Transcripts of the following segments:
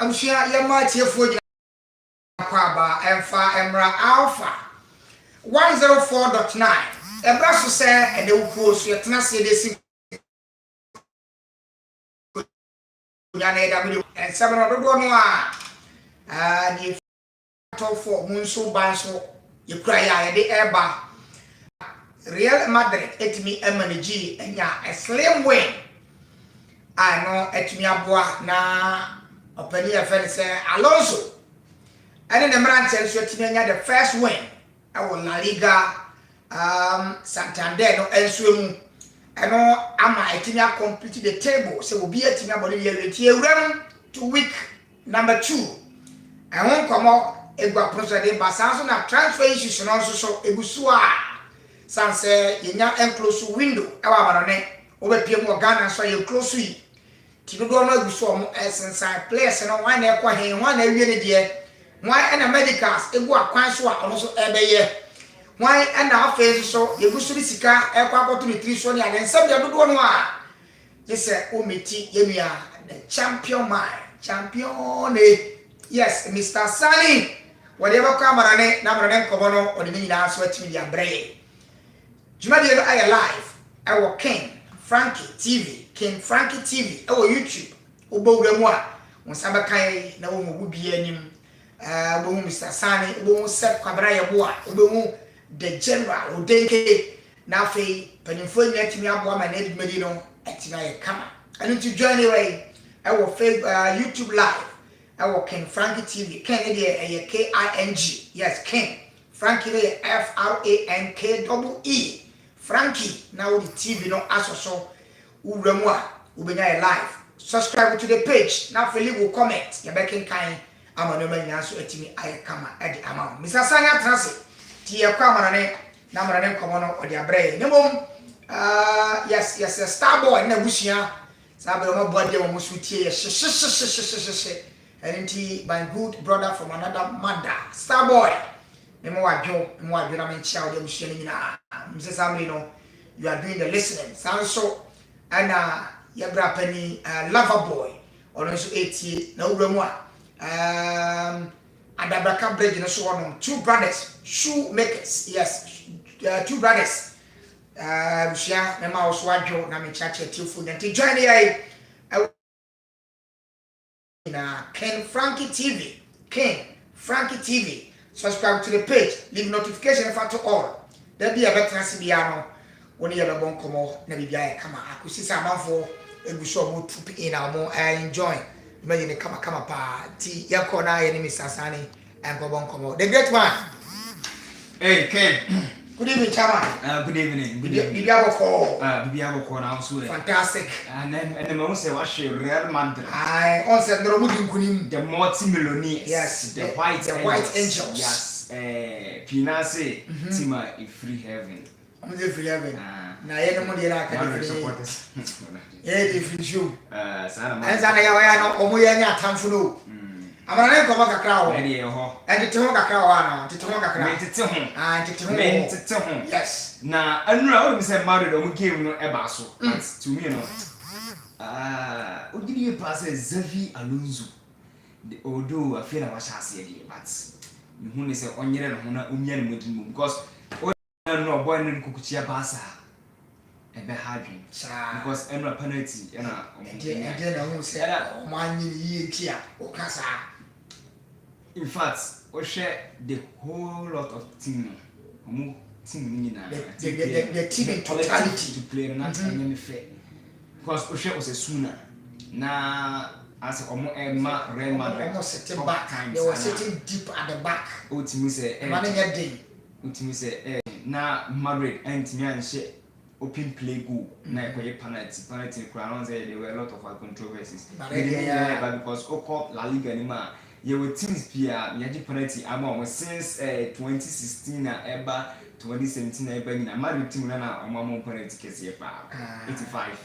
Amshia Yama Tiafu Kwaba Emfa Emra Alpha 104.9. Ebraso say and they will so yetna say they and 700 and if for Munso Banso, you cry the airba Real Madrid et me MNG and ya a slim way. I know et me aboa na openi afel say Alonso. And in the man tells you the first win. I will La Liga Santander no elsewhere. I know I'm completed the table, so we'll be at Bolivia to week number 2. I won't come out a process, but Samson have transfer issues and also so a busua. Sanse, you now enclose window, our over Piemo Ghana, so you close to it. Tibudono Busom essence place and one air one area dear. Why and the medicals, it was quite so also every year. Why and our face so you go to the Sika, airport to the 3 Sonia, and some of the one. This is Umiti Yemia, the champion man, champion. Yes, Mr. Sunny. Whatever camera name, number name, Kobono, or the minute answer to me and Bray. Jumadi, I alive. Our King, Frankie TV, King Frankie TV, our YouTube, Ubo Remoa, when Sabakai, no one would be any. Mr. Sani, set Cabraya Boa, the general, Udeke, Nafe, Penifolian to me, Abba, and Ed Medino, at tonight. Come on. I need to join anyway. I will YouTube live. I will King Frankie TV, Kennedy, King. Yes, King Frankie, FRANKEE. Frankie, now the TV, no aso, Uremwa, Ubenya live. Subscribe to the page. Now, Philip will comment. You're back in kind. I'm a number answer to me. I come at the amount. Mr. Sanya Transit, Tia Camarane, Namaran Comono or the Abre. No, yes, a star boy in the Bushia. Sabano body almost with tears. And my good brother from another mother. Star boy. Nemo Joe, more Villamin child, Mr. Samino. You are doing the listening. Sounds so. And Yabra Penny, lover boy. Or also 80, no remote. And Abraka Bridge in a so on 2 brothers, shoemakers, yes, 2 brothers. Shia, the mouse, Wajo, Nami Chacha, 2 food, and to join the King Frankie TV, King Frankie TV. Subscribe to the page, leave notification for to all. There'll be a better Sibiano when you're a bon como, Nabia, come on. I could see some for a bushel to in our more I enjoy. Imagine come pa ti yakona enemy Sasani and Kobon Komo. The great man. Hey Ken. Good evening, Chama. Good evening. Bibiaboko. Bibiaboko now so. Fantastic. And then I say what she Real Madrid. I also know Mudim the multi-millionaires. Yes, the white angels. Yes. Pinase Tima in free heaven. I'm the free heaven. Na yeye mo dira ka supporters. The free show. Sana. And sana ya no omo ya nya atamfo no. Amana ko kakra ho. Ede ho. And tete ho kakra ho ana. Tete ho kakra. Tete ho. Ah, tete ho. Tete ho. Yes. Na anura o say married o game no e ba so. But to me no. Odini pass Xavi Alonso. Although I feel I was asking but you who say onyere no na umia no modin because no boy no kukuchia basa ebe hadwin because eno penalty na na who say man yi tia o kasa. In fact we share the whole lot of team team na the team in totality to play na any fair because we share was a sooner na as omo Emma Real Madrid almost sitting back they were sitting deep at the back ultimately say man get day ultimately say na Madrid antimi anhye open play goal na ekoye penalty crown say there were a lot of controversies but because Copa La Liga ni ma ye were teams pia yaji penalty ama since 2016 na eba 2017 na eba na Madrid team na omo penalty kese pa 85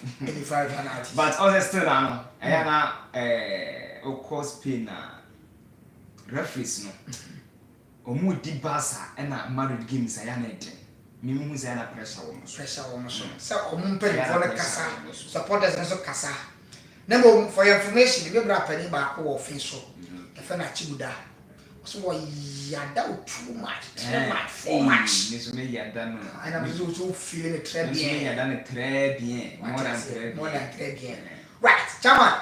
penalty but also still na na of course Spain na referees no omo di Barca na Madrid games aya na eden me hu say na pressure wo so so omo mpeli for kasa supporters nso kasa Nemo for your information, you grab any back or face so. If I'm not you da. So yada too much, for much. This may have done. And I'm so feeling it très bien. I done it très bien. More than très bien. Right, Chairman.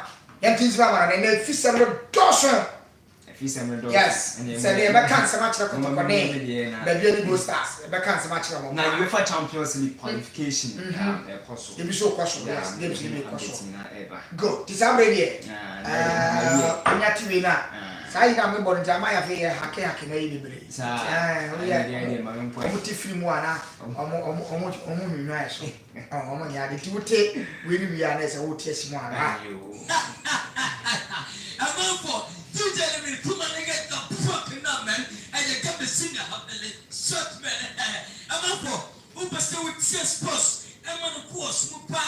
Things are and then $700. Yes, so they can't so much like a name. The Blue Stars, they can't so much. Now, UEFA Champions League qualification. You be so question. Yes, good. This I'm ready. I'm not to be now. Sai na me born jama ya fe hake na yibebre. Omo ti film wana omo nwa eso. Omo nya de ti wote we ni wi ana se wote asi mu ana. For you tell me to get the fucking up, man, and you come to sing a short man. I'm for who must do with yes, boss. I'm on the course, Mupa,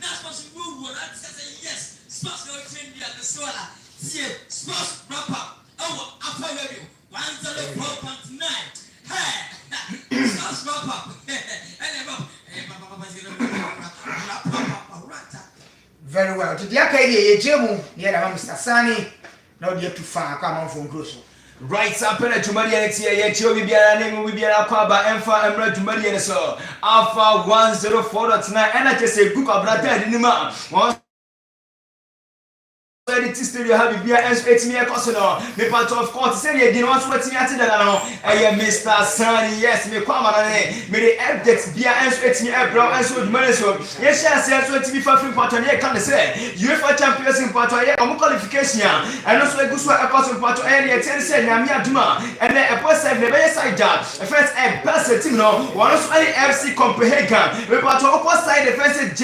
not supposed to move. I say yes, spots no train the solar. See, spots wrap up. Oh, I'll follow you. 104.9. Hey, spots wrap up. Very well. To the Akadia, Jemu, near Mr. Sani, no dear too far, come on from Crusoe. Right, up to Maria next year, yet you will be a name, will be a Aquaba, Alpha, and Red to Maria, so Alpha 104.9, and I just say, book of Brother in the man. It is still you have be expect me a customer. Me part of course say you didn't want to me at now. Mr. Sunny, yes, me come on me the updates be expect me a brown and so money so. Yes, yes, so to be for free part on here can say. UEFA Champions in part here on qualification and also a good one a person part area tell say na me aduma and then a person the best side job. First a best team no one of FC Copenhagen. We part of side the first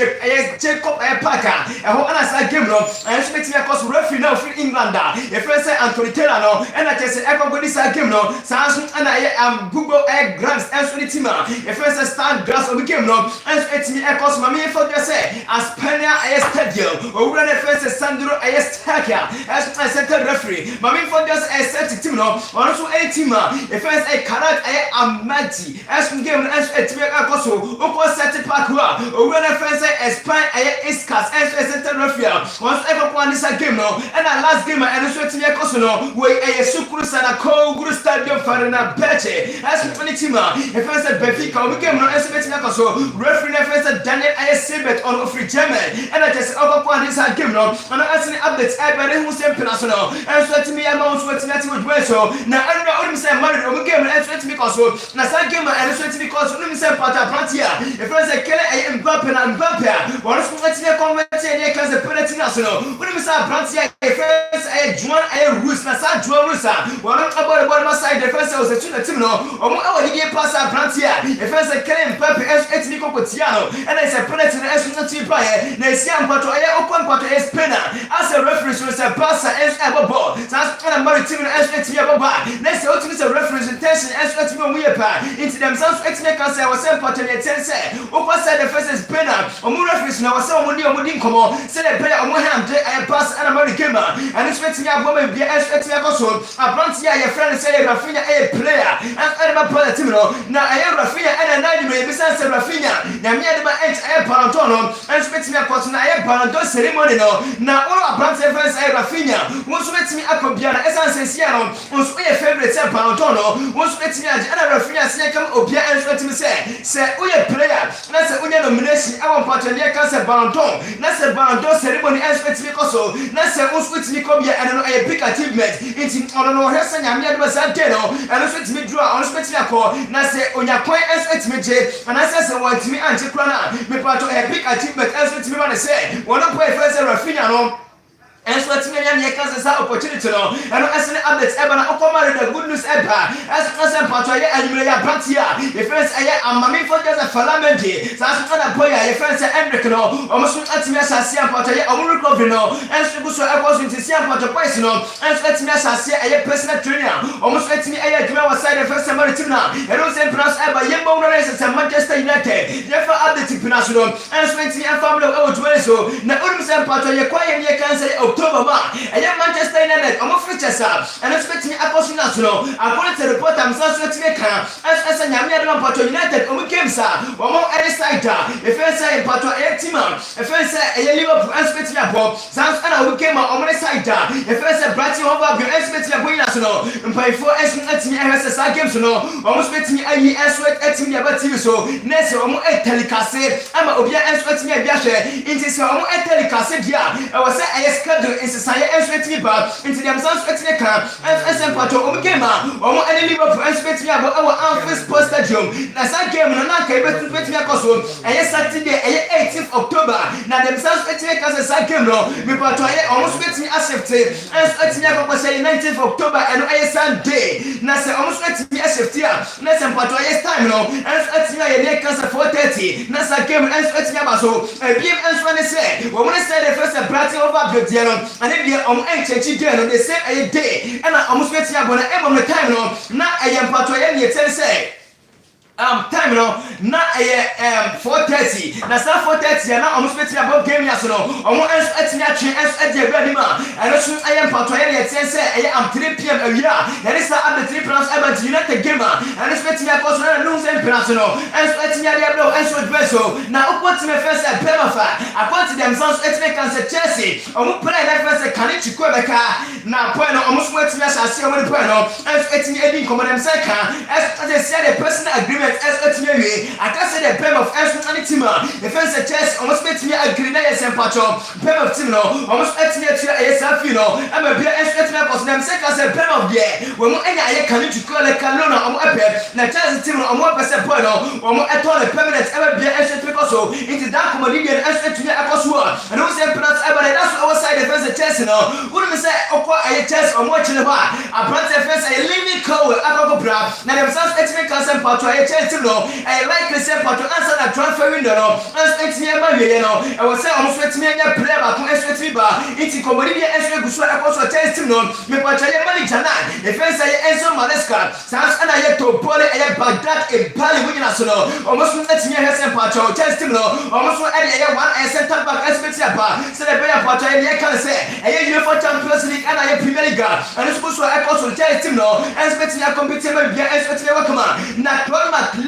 Jacob Parker. And who another game no and expect me because referee now from England the first say Anthony Taylor no and I just say everybody say game no Samsung and I am Google Air Grants and so the team the first say stand grass of the game no and it's me because mama for just say as Pena I stadium or when the first say Sandro I Stacker as I center referee mama for just a set team no also a team the first a Karat I am Mati as game as it's me because o set park or when the first say Spain I Iscas as center referee once ever one this game no and our last game and so to me no we a sukuru sana ko guru stadium farina beche as 20 team if I said Benfica we game no as me so referee first Daniel I Sebet on free German and I just over one this game no and as any updates I better who say personal and so to me amount what not with so now I don't say married on game and so to me so na sa game and so to me cause no say part of Francia if I say Kele I Mbappe and Mbappe what is what me convert here class the penalty national when me say Francia first I join I rules na sa join rules one about the bottom side the first was the team no omo our league pass Francia the first Kele Mbappe et me Cotiano and I say penalty na so not play na si ampato I open part is penalty as a referee so say pass as ever ball so na marry team na et me baba na say what is a representation as et me we pa into themselves et me can say was say part na tell say o pass the first is penalty omo referee na was say omo di nkomo say the player omo hand I pass and marry game and expect me a woman be expect me also a branch here your friend say Rafinha a player and I play the team no now I am Rafinha and I know be say Rafinha na me dey ba I Parantono and expect me a person I Paranton ceremony no now all a branch friends I Rafinha won't expect me a Kobiana essence here no won't your favorite say Parantono won't expect me and Rafinha say come Obia and expect me say who your player na say who your nomination I want part here can say Paranton na say Paranton ceremony and expect me also na say switch me come here and a big achievement into on no hesa nya me adba sa dey no and switch me draw on switch me call na say onya kwan and switch me je and I say want me anti kra na me part a big achievement and switch me man say one up first Rafinha no and so let me can say opportunity no and as an update ever na okoma the good news ever as part of and you branch here the first am mami for just a falamente so as na boy your first Hendrik no almost at me as see part of your recovery no and so I was into see part of price no and so let me as see a personal trainer almost let me do our side the first team now and also plus ever yembo no is Manchester United therefore update pina so no enspenti family o to so na onim se mpato ye kwa ye kan say October ma eye Manchester United omo features and enspenti akoso na so no according to report am so timi kan asa nyame ade mpato United omo games omo any side e fe say mpato e team e fe say eye Liverpool enspenti abo sans ana omo game omo side e fe say Brighton over go enspenti abo ina so no mpaifo enspenti ehese sa games no omo spenti ayi enspenti etimi aba TV so nese omo telecast ama obia enspenti abia hwe inti se omo telecast dia e wo say eye schedule insisaye enspenti ba inti dem sans etimi kan enspenti mpato omo game omo any Liverpool enspenti abo our Anfield Sports Stadium na sa game no na ka e betu etimi akoso eye Saturday eye 18th October na dem sans etimi kan sa game no me pato eye omo spenti accept etimi akoko say 19th October eno eye Sunday na se omo etimi accept na se mpato eye time no etimi eye ne kan sa 4:30 na sa game etimi abaso biem enso ne se wo mo say the first Brighton over Brazil no and e dia omo enchechi day no the same eye day and omo spenti abo na e mo time no na eye mpato eye ne tell say time no na 4:30 na sa 4:30 na omo speti about game ya so no omo etimi atwe ede aba ni ma eno so aye mpato ye ye tense aye am 3 pm awia na ni sa am 3 plus about United game and speti ya koso na no sem plus no etimi ya blo enso beso na opotime first Bemofa apart them sounds etimi can say Chelsea omo play na first kan chiko beka na point no omo so etimi asase omo point no etimi edi command them second as say the personal agreement etimi aka say the pem of any team the first Chelsea almost etimi agree na yes empacho pem of team no almost etimi atua yes afi no ama bia etimi cause them say can say pem of there we mo enya aye kan chiko le kan no omo ape na Chelsea team no omo pese point no omo eto le permanent ama bia etimi cause into that comedy and etimi akoso and we say plus aba that's our side the first Chelsea no we me say okwa aye Chelsea omo chile ba abrante first aye living call akoko bra na them sounds etimi can say empacho aye Chelsea no I like the same part to answer that transfer window no as etimi aba we no I was say almost etimi anya player ba ko etimi ba iti komori bia etimi gusu akoso Chelsea no me pa chaye manager na the first say Enzo Maresca sans ana ye to bole aye Baghdad e bali we na so no almost etimi anya same part to Chelsea no almost aye one center back expect aba say the player part aye can say aye UEFA Champions League ana aye Premier League and it's supposed to akoso Chelsea no expect ya compete bia expect ya wakama na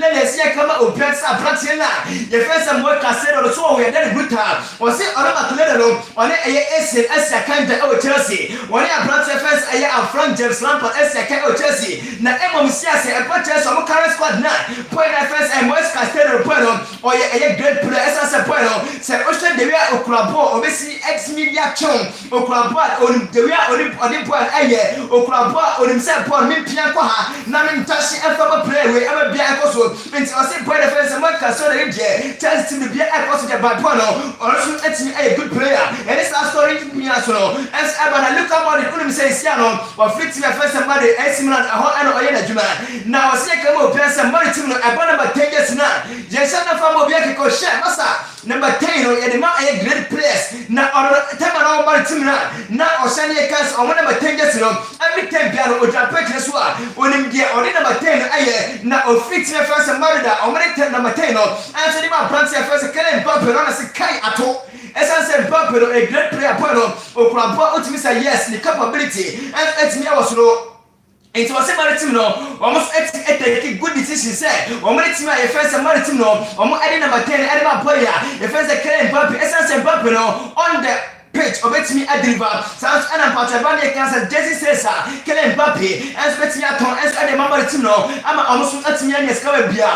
Lele sia kama opiatsa pratie na ye fesa mo kasero so we dey bruta o se ona matlele no ona eye ese asia kanja o Chelsea ona abratie fesa eye Frank James Lampard asia kai o Chelsea na emom sia se e pa Chelsea mo current squad na point na fesa e mo Castelo point o ye eye great player esa se point no se o hwe de wia okurabo obesi ex media chon okurabo on de wia oni point eye okurabo onim se point mi pia kwa ha na mi ntashi efa play we ama bia ekoso nti o say boy the first man can so dey je Chelsea team be ekoso je bad boy no also etimi a good player and this story me aso no as abana look at money unim say sia no o fit me first man dey AC Milan aho ana oye na juma na o say kama o first man team no abana ba tenges na je say na famo bia ke ko share masa number 10 no ye de ma a great players na or time na o man team na o sane e kas o number 10 get no every time bia no o japan so a onim dia o number 10 aye na o fit me first marida o many ten number 10 no answer ma branch first Kylian Mbappe no na se kai ato esa se Mbappe no a great player point no o kurabo ultimate say yes the capability and let me was no it was a maritime no almost take good decision say o maritime a first maritime no o mo adding number 10 adding my player the first Kylian Mbappe esa se Mbappe no on the pitch obetimi adriva sounds and Patabani cancer Jesse Cesar Kylian Mbappe expect me aton the member team no ama almost atimi anya ska bia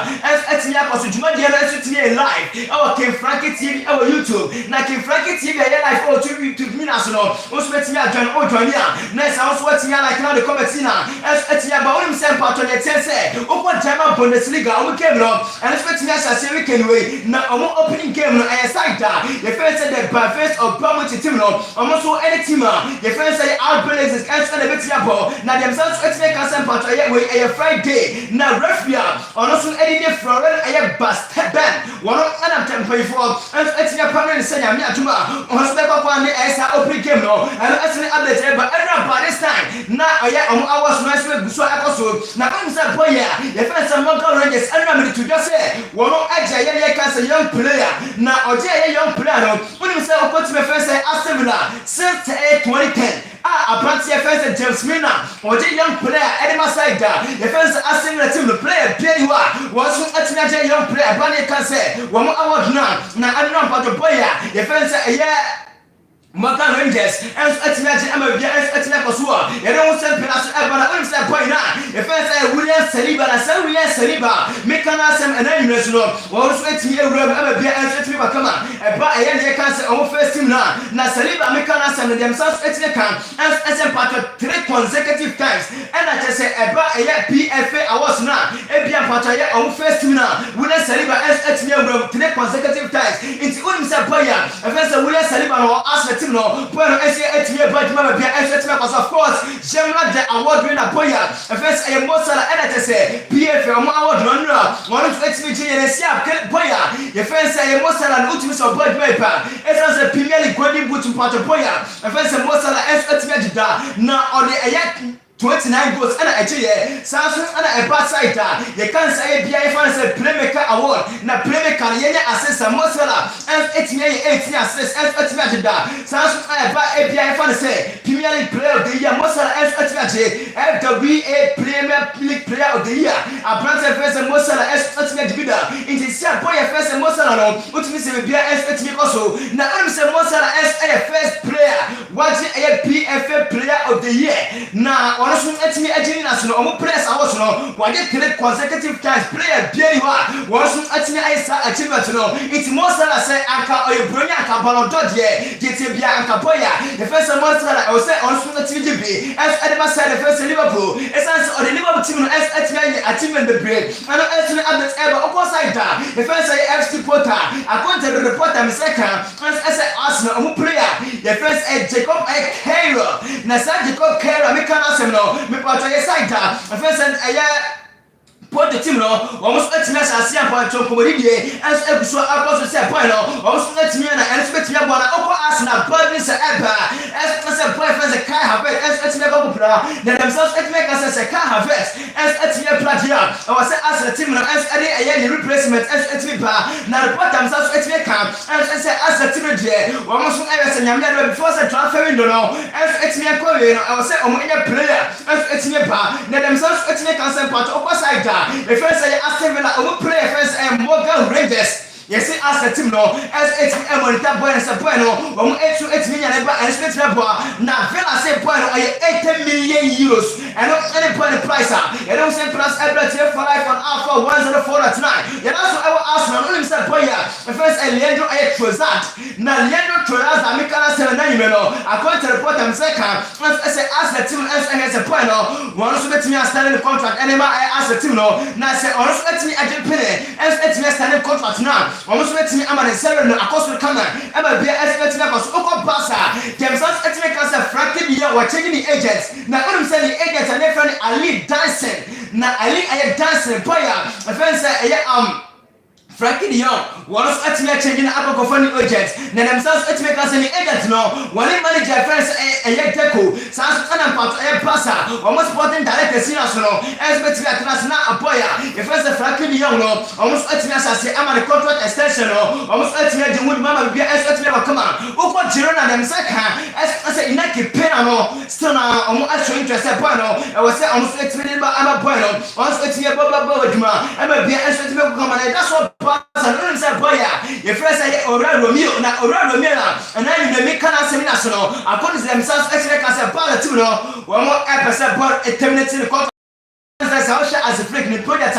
atimi akoso juma dia na atimi live our King Frankie TV our YouTube na King Frankie TV ya live or to me na so no atimi adwan o dwan ya na sounds atimi like now the comment na atimi ba onim sem pato ne tense opo German Bundesliga o game no and atimi asase weekend way na omo opening game no side the first the first of promote team no almost any team the first say outbreaks is and the bit yabo na themselves expect can part a Friday na referee also any day Florent a basket ban one and I'm temporary for and it's your partner say me atuma on spec up on the opening game no and actually update but every by this time na hours nice we so akoso na am say boy the first Moka Rangers and I'm to just say one more Aja Cancer young player. Now Oja young player. When you say Okoti first Aston Villa since 2010. Abrantia first James Mina, Oja young player Edema Saida, the first Aston Villa team the player Pierre was a young player Bani Cancer. One more award now. Now I'm not about the boy. The first Moka Rangers, and Etimaji Amabia, and Etimacosua, and don't send Penas Abana, I'm saying, point now. The first William Saliba, and San William Saliba, Mekanasam and National, or sweat me a room, Amabia, and Etima come on, and buy a young cancer on first team now. Now Saliba, Mekanasam, and themselves Etimacam, and SM Pato 3 consecutive times, and I just say, I buy a PFA, I was now, Ebian Pataya on first team now, William Saliba, and Etimia room 3 consecutive times, into Unim Sapaya, and first William Saliba or ask no, bueno, esse é but mama bia esse because of course, Gemma the award winner boya. First I most sala edit say PF award winner. One of its me and siap boya. The first I most sala ultimate of boy paper. It was a Premier League golden boot part of boya. First I most sala estimate da na on the 29 goals and actually Samsung and a bad side. You can't say BIF playmaker award. Na playmaker yenya assist Mosala and 18 assists and Samsung and a bad BIF say Premier League player of the year Mosala and FWA Premier League player of the year. A brand first and Mosala as bidder. In the same boy first and Mosala, which means BIF also. Now I'm saying Mosala as a first player. Watching a PFA player of the year. Now honestly, me aging national or players I was no one get consecutive times player Pierre was me achievement no it's most I say anka or brilliant Ballon d'Or GT Bianca Poya the first month I was say on TGB as Edema said the first Liverpool essence or the Liverpool team as achievement the break and actually updates ever opposite the first FC Porter according to the reporter second as Arsenal player the first Jacob Cairo na Jacob Cairo me can no me pato side first and put the team no almost let me as a point to comedy as episode about to say point no almost let me and expect me about open Arsenal but this ever as a boyfriend a car have as let me go pra then themselves let me as a car have as let me platia I was as a team as a replacement as let me ba now the bottom themselves let me come as a team there almost as a nyamia before the transfer window no as let me call you I was say player as let me ba now themselves let me cancel part opposite. The first I Aston Villa will play first and Moka Rangers. Yes, as a team no, as it's a monitor boy and a bueno, or 8 million and split now Villa say bueno, 80 million euros and not any point price. You don't send plus every tier for life on Alpha 104 at 9. You also ever ask no only said boy. The first I Leandro Trozat. Now Leandro Trozat, I make us 7 no. According to the report, I'm second. As the team as a bueno, one also let me stand in the contract. And I ask the team no. Now say also let me agent penny as let me stand in contract now. Almost let me am an seven across the camera. Ever be as let me across Oko Bassa. Themselves let me cancer FRANKEE TV were changing the agents. Now I'm saying the agents and their friend Ali dancing. Now Ali I dancing player. My friend say FRANKEE TV was actually changing the alcohol funding agents. Now themselves let me cancer the agents no. One manager friends a deco. Sans and part a passa. Almost sporting director national. As better international a player. If first FRANKEE TV no. Almost let me say I'm on a contract extension no. Almost let me the wood mama be as let me come on. Uko Girona them second as say inaki pena no. Still now almost actually interested no. I was say almost let me I'm a bueno. Almost let me baba I'm a be as let me come on. That's what and say boy your first say Ora Romeo na Ora Romeo and then you make kana seminar no according to themselves actually can say ball two no one more episode ball terminating the contract as a freak the project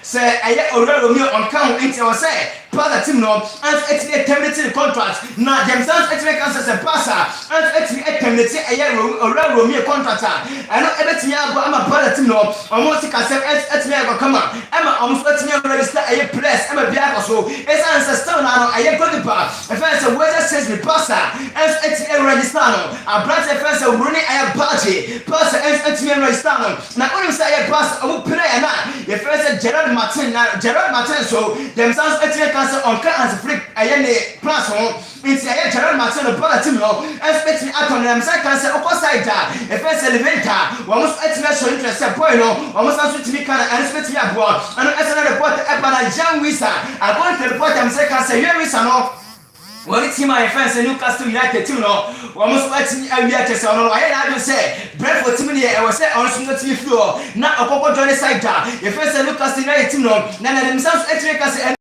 say Ora Romeo on count into or say Father team no and actually terminating the contract now themselves actually can say passer and actually terminating a Romeo contractor I know everything I'm a brother team no almost can say actually come on I'm almost let me register a press I'm a biako so it's ancestor now I go the bar if I say whether says the passer and actually register no a brother first running a party passer and actually register no now when you say a passer I will play na the first Gerard Martin so themselves actually cancer on cancer freak ayene plus home into a general Marcelo Palatino expecting upon them cancer opposite a first elevator almost so interest point almost also to me kind of expect me abroad and as another report about a young visa I want to report them second say here is no Well, it's my friends and Newcastle United too, no. Almost watching a year to say, I don't say, Brentford to me, I was say, on the TV floor, not a couple journey side. Your friends and Newcastle United too, no. None of themselves actually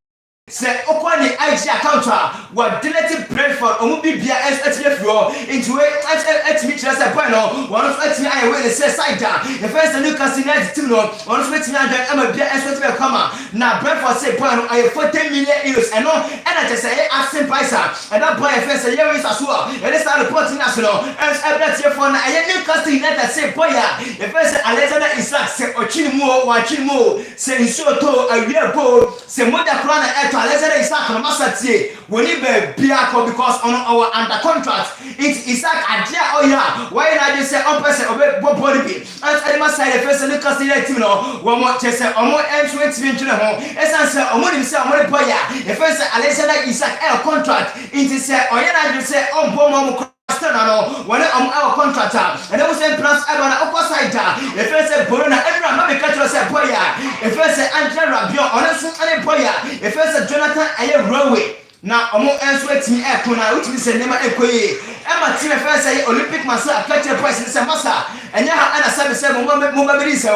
say okwani aisha counter what deleted Brentford omubi bia SHF into a me just a point one of me I will say side the first Newcastle United team no one of me I'm bia SHF come now Brentford say point I 40 million euros and no and I just say asking price and that boy first year is as well and it's not reporting national and every year for Newcastle United say boy the first Alexander Isaac say ochimo say Soto a real goal say mother crown Alexander Isaac on Massatie when he be because on our under contract it's Isaac Adia oh yeah why not just say on person body and I must say the first Newcastle United no one more just say on more M20 to the home essence on more himself more boy the first Alexander Isaac contract into say oh yeah just say on bomb when our contractor and I was saying plus I opposite the first Borona everyone maybe catch us a boy the first Angela Rabion honestly and boy the first Jonathan Aye Railway now answer me air corner which means a name Emma team first say Olympic Massa catch a price in the Massa and ya and a 77 mobile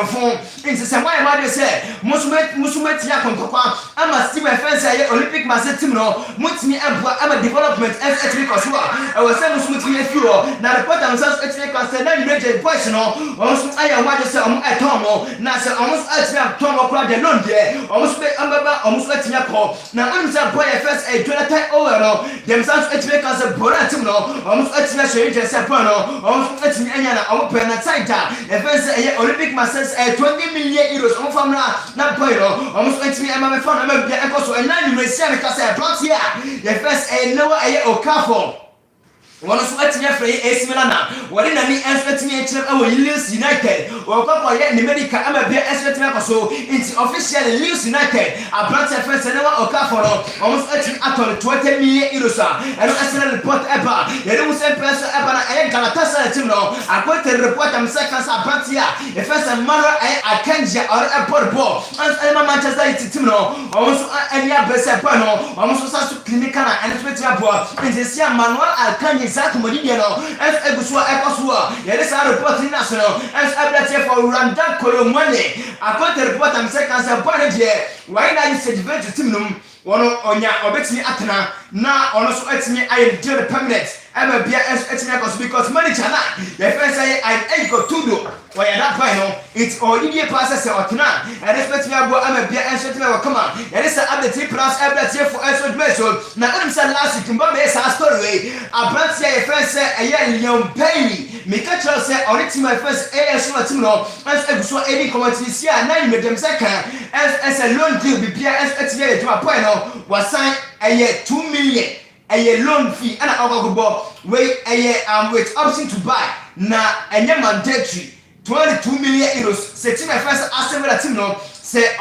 phone into some why I say Musumet Yakon Papa Emma team first say Olympic Massa team no Mutmi Emma development as because I was saying Musmuti fuel now the part themselves actually concern then major question almost I want to say at Tomo now say almost as Tomo crowd the loan there almost let me up now I'm boy first a Jonathan Owen themselves actually concern Boratim no almost let me show you just a prono almost let me our penalty the first Olympic Masters 20 million euros on from not point almost let me I'm a fan of the Ecoso and 9 million because I brought here the first lower Okafor one of what's your free AC Milan. What in any answer to me our Leeds United or couple in America I'm a beer answer to so it's official Leeds United a branch of first and Okafor almost at 20 million euros and Arsenal report ever the don't send person ever I Galatasaray team no I got to report them seconds a branch here the first matter I can't or a port ball and Manchester United team no almost any best no almost so clinical and it's in this year Manuel Alcani Exactly, as Egusua Ecosua, there is a reporting national, as I for Randa Colomani. I got to report them seconds a point here. Why not you said to Timnum, one on your obeti Atana, now also at me I am the permanent. I'm a beer as because money chana. The first say I'm ego to do. Why that final? It's all India passes or Tana. And expect me I'm a beer and set me come on. There is an update plus every for us with measure. Now I'm saying last week, but it's a story. I brought say a first say a young penny. Mikacho say or it's my first AS Latino as I saw any comments here 9 with them second as a loan deal be beer as to a point was signed a year 2 million. A loan fee and a wait a year with option to buy now a mandatory 22 million euros. Setting my first assembly team no say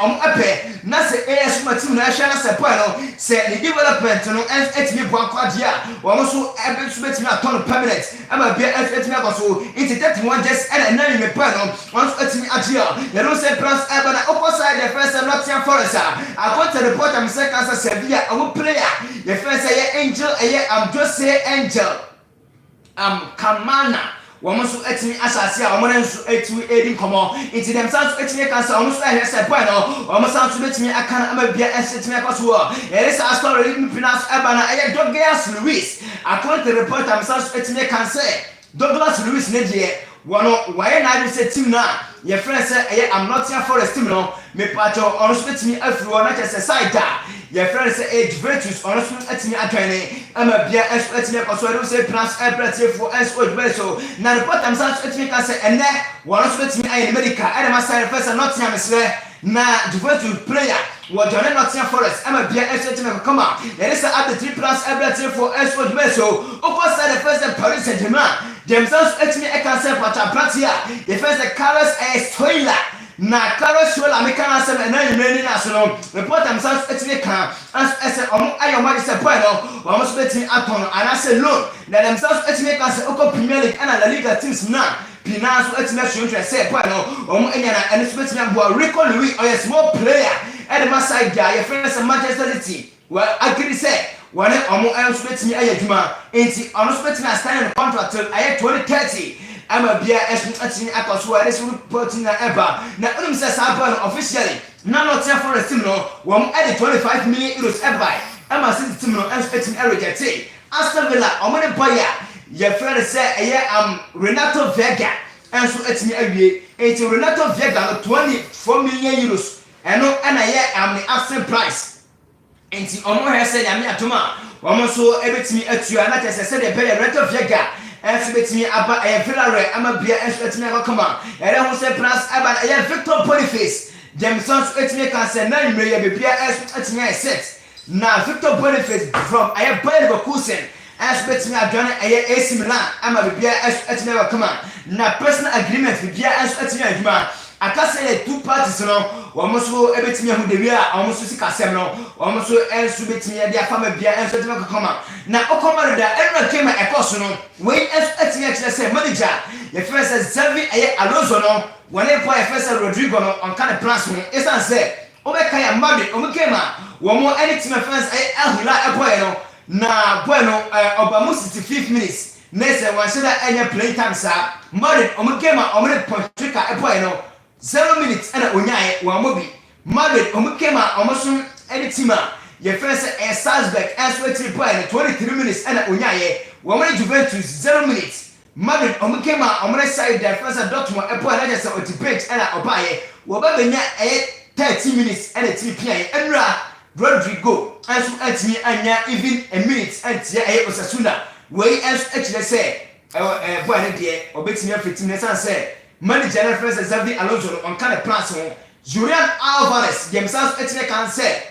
na say AS team na share say point say the development no et me bon kwadia wo so ebe so betimi aton permanent am be et me so into 31 just and na me point no once et me agia they don't say plus ebe na opposite the first Nottingham Forest I got to report am second say Sevilla our player the first say Angel I'm just say Angel Kamana woman so etimi asase a woman so etimi edin komo into themselves etimi cancer almost I say point no almost sound to etimi akana am bia etimi akoso there is a story in finance ebana Douglas Lewis I can't report themselves etimi cancer Douglas Lewis ne die one why na say team na your friend say I'm not here for a team no me pacho almost etimi afro na just side your friend say age virtues honestly etimi atwene ama bia etimi akoso do say plus everything for us old so na report themselves etimi can say and there one so etimi I in America and my side first not here me na the virtual player what John Nottingham Forest ama bia etimi come on there is at the 3 plus everything for us old so opposite the first Paris Saint-Germain themselves etimi I can say pata pratia the first Carlos Estoila na claro show la me kan asem na yimre ni na so no report am sans etini kan as omo ayo ma se boy no omo so betini aton ana se loan na dem sans etini kan se oko Premier League ana La Liga teams na pina so etini show se boy no omo enya na ene so betini abo Rico Louis or a small player at the side guy your friends Manchester City well agree say one omo ayo so betini ayaduma enti omo so betini stand contract till 2030 ama bia esu atini akoso a resu reporting na eba na unum say sample officially na not here for a team no won add 25 million euros eba ama since team no expecting a reject Aston Villa omone boya ye friend say eye Renato Vega enso atini awie enti Renato Vega no 24 million euros eno na ye the asking price enti omo he say ya me atoma omo so ebetimi atua na tese say de Renato Vega betimi aba Villarreal ama bia betimi aba kama ere ho se plus aba Victor Boniface Jameson betimi kan se na imre ya bia betimi set na Victor Boniface from Bayer Leverkusen betimi adwane AC Milan ama bia betimi aba kama na personal agreement bia betimi adwuma akase two parties no womo so ebetimi hu de wi a womo so sika sem no womo so ensu betimi ya dia fama bia ensu betimi koma na okoma da enra kema ekoso no we etimi akire say manager ye first Xavi Alonso no wone po ye first Rodrigo no on kind of plans no esan say obeka ya Madrid omukema womo any team first Al Hilal boy no na boy no obamu 65 minutes nese wan say that any play time sa Madrid omukema omre Pontrica boy no 0 minutes and onyaye wa mobi Madrid omukema omosun any team your first Salzburg as well 23 minutes and onyaye wa mo Juventus 0 minutes Madrid omukema omre side their first Dortmund epo na just on debate and obaye wo ba benya 30 minutes and 3 pm enra Rodrigo as atimi anya even a minute and tie Osasuna we as actually say boy na de obetimi afiti na say manager na first Xavi Alonso on kind of plans on Julian Alvarez themselves etine can say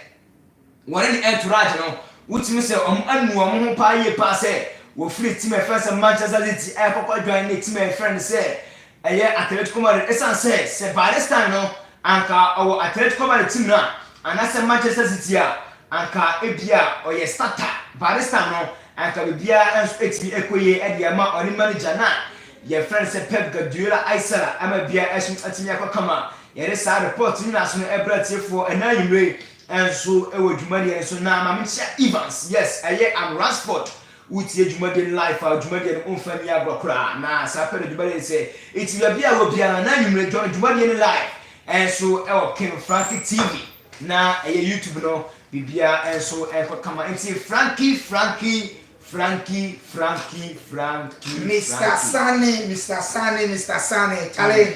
one in entourage no wutimi say anu ho pa ye pa say wo free team first Manchester City kokko join the team friend say Atletico Madrid esan say by this time no anka our Atletico Madrid team na anase Manchester City anka ebia or starter by this time no anka bia etimi ekoye e dia ma on manager na your friend say Pep Guardiola Aisara ama bia asum atimi akoma yere sa report ni na so no ebratie for enayimre enso ewo dwumade enso na mamcha Evans yes am Rashford utie dwumade life dwumade no mfani agrokra na sa pele dwumade say it will be a bia na anyimre dwumade ni live enso ewo King FRANKEE TV na YouTube no bibia enso kama enti FRANKEE Mr. Sane, Charlie,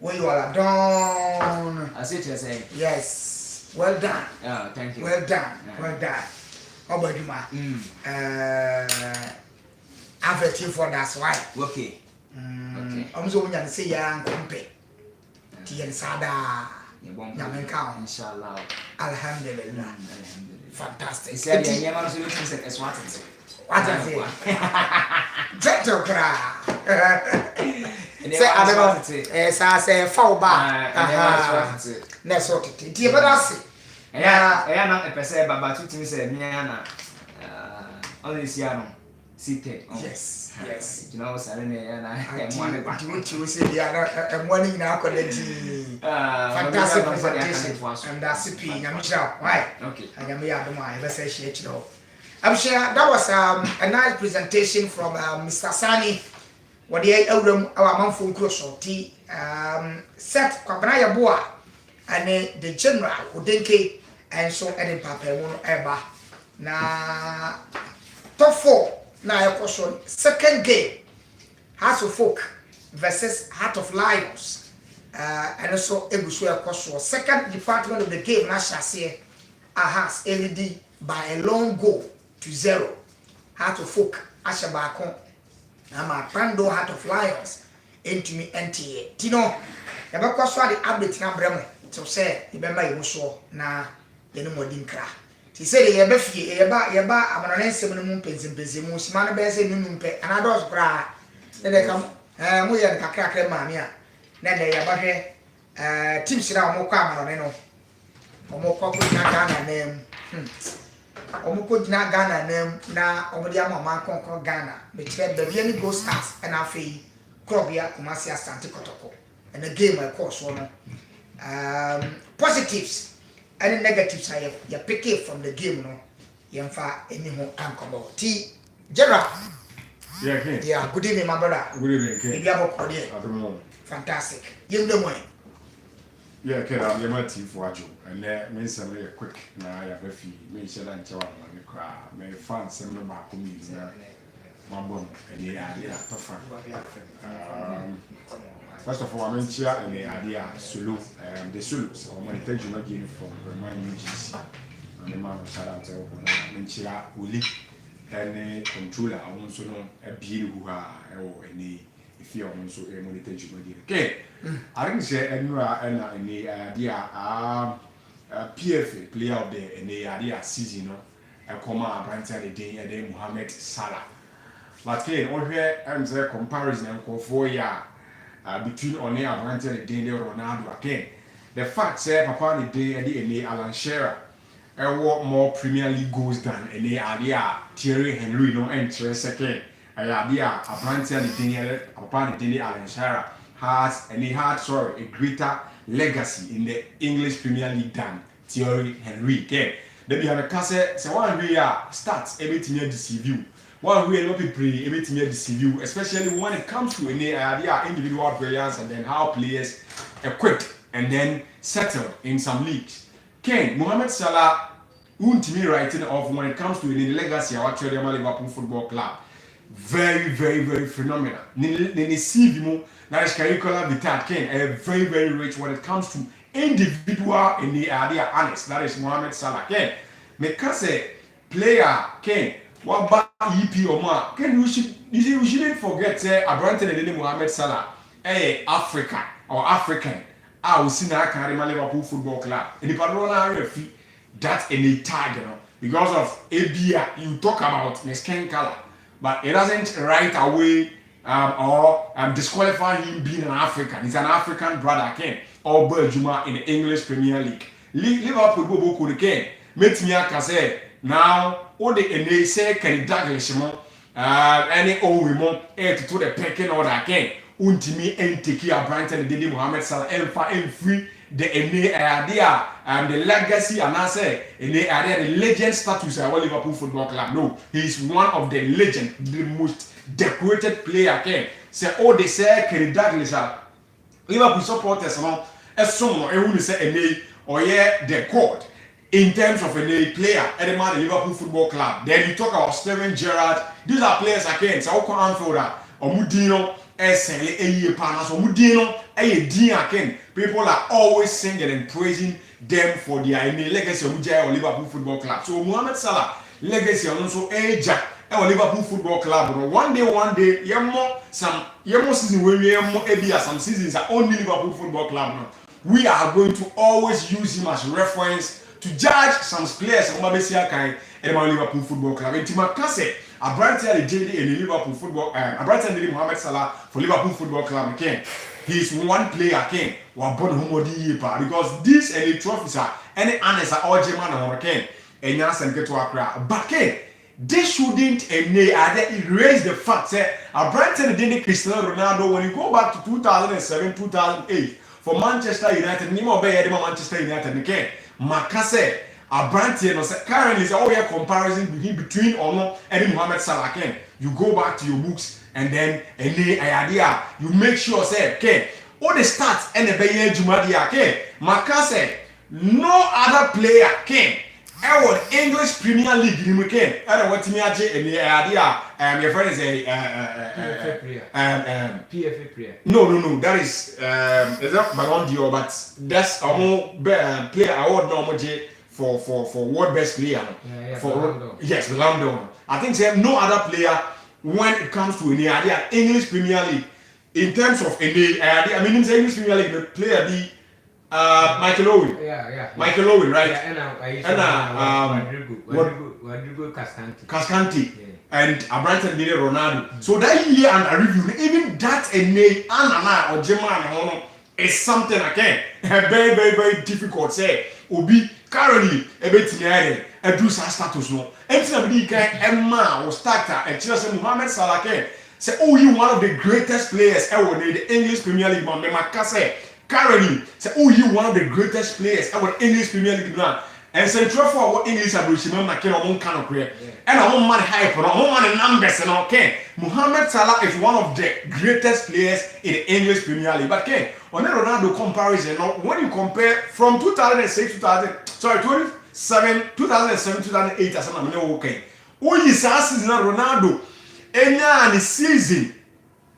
when you are done. I see what you're saying. Yes, well done. Oh, thank you. Well done. How about you, ma? I've a team for that's why. Okay. I'm so going to say, young company. Tian Sada. Yamenka. Inshallah. Alhamdulillah. Fantastic. Say, yeah, man, so you can say, as what it's what I say. Gentle cry. Say, I don't know. As I say, fall back. That's what it is. But I see. Yeah, not a person, but 2 things say, Miana. All this year, seated. Yes. You know, suddenly, and I want to say, yeah, I'm wanting now. Fantastic presentation. And that's the P. I'm sure. Why? Okay. I am here. Let's say shit, you know. I'm sure that was a nice presentation from Mr. Sani. What the our man from Crossoti set Kwabanaya Boa and the general Udenke and so any papa Eba. Na top 4 now question. Second game Hearts of Folk versus Heart of Lions. And also Ebusua question. Second department of the game na Shasie Ahas LED by a long goal to 0. Heart of Folk Ashabako. Ama Pando Heart of Lions into me NTA. Tino, yabakwa so the update na brem to say ibemba yemuso na yenu modin kra. Ti say the yebefie yeba amanonensem no mu mpenzempeze mu sima no be say nunu mpe anados kra. Ne de kam mu ye kakra kra maami a na de yabahwe teams na omo kwa amano no omo kwa ko na Ghana nam omo ko na Ghana nam na omo dia mama konkon Ghana me tire be ni Go Stars na afei club ya Kumasi Asante Kotoko and the game I course one positives and negatives I you pick it from the game no you fa any ho ankomo ti general. Yeah, good evening, my brother. Good evening, Ken. Maybe I'm okay. I don't know. Fantastic. You know what? Yeah, Ken, I'm your team for you. And then, me some very quick. Now, I have a fee. Me shall and chow on the crowd. May fun some of my comedies. Mambon, and the idea to fun. First of all, I'm in chair and the idea Sulu. The Sulus, or my attention again from Remind UGC. And the man shout out to in chair, Uli. And controller, I want to know a bill who are any if you want to monitor you. Okay, I think say anywhere and the idea PFA player of the and the idea season, a comma branch the day and then Mohamed Salah. But okay, on here I'm saying comparison and 4 years between on air branch the day Ronaldo again. The fact say Papa the day and the Alan Shearer. More Premier League goals than any idea Thierry Henry no entry second. Idea a branch the Daniel upon the Daniel Alan Shearer has and he had a greater legacy in the English Premier League than Thierry Henry. Okay, then we have a cassette. So one we starts everything deceive you. One we not people everything deceive you, especially when it comes to any idea individual brilliance and then how players equipped and then settled in some leagues. Ken, Mohamed Salah, won't me writing off when it comes to the legacy of actually Liverpool Football Club. Very, very, very phenomenal. Nini Sivimo, that is curricular vitat, Ken, very, very rich when it comes to individual in the idea honest. That is Mohamed Salah. Ken, Mekase player, Ken, what about EP or more? Ken, we shouldn't forget, say, Abranton and Mohamed Salah, Africa or African. I will see now Liverpool Football Club. And the Padrona referee that's any tag, because of ABA you talk about the skin color, but it doesn't right away or disqualify him being an African. He's an African brother, Ken, or Berjuma in the English Premier League. Liverpool Bobo Ken, met me say now all the NA say can Douglas any old women to the pecking order Ken. Untimi entiki Abranton Didi Mohamed Salah and free the idea and the legacy and I say the idea the legend status of Liverpool Football Club. No, he is one of the legend, the most decorated player. Can say all they say Kenny Douglas Liverpool supporters now as someone who say or yeah the court in terms of a player any man Liverpool Football Club. Then you talk about Steven Gerrard. These are players again. So how Anfield or Mudino. People are always singing and praising them for their legacy of Liverpool Football Club. So Mohamed Salah legacy also Liverpool Football Club. One day, some season where some seasons are only Liverpool Football Club. We are going to always use him as reference to judge some players and Liverpool Football Club. And Timakase Abranton JD in Liverpool Football, Abranton Mohamed Salah for Liverpool Football Club. Ken, he is one player. Ken, because these any trophies are any honors are all German and Ken, and Yansen get to Accra. But Ken, they shouldn't erase the fact that Abranton didn't Cristiano Ronaldo when you go back to 2007, 2008 for Manchester United. Nimo be Manchester United. Ken, Makase. Abranton currently say, oh yeah, comparison between Ono and Mohamed Salah. Ken, you go back to your books and then idea you make sure say okay, all the stats and the Bayer Jumadia Ken, Makase, no other player Ken. English Premier League in Ken. I don't want to and the idea. Your friend is a PFA player. No. That is not Ballon d'Or, but that's a more player award normal for world best player. Yes, Ballon d'Or. I think say no other player when it comes to the idea English Premier League in terms of the idea. I mean, in the English Premier League, the player the Michael Owen. Yeah. Michael Owen, right? Yeah, Rodrigo Cascante. And Abranton Ronaldo. So that year and a review, even that a name, Anna or German, It's something again very very very difficult say obi currently ebetimi ade do sa status no entina bi kan emma o starter e kire say Mohamed Salah ken say oh you one of the greatest players ever in the English Premier League man me makase currently say oh you one of the greatest players ever in the English Premier League man and say for what English abrochima na ken o kan no kre and o man hype no o man numbers no ken Mohamed Salah is one of the greatest players in the English Premier League but ken on the Ronaldo comparison no when you compare from 2006 2007 2008 as I'm okay only season Ronaldo any season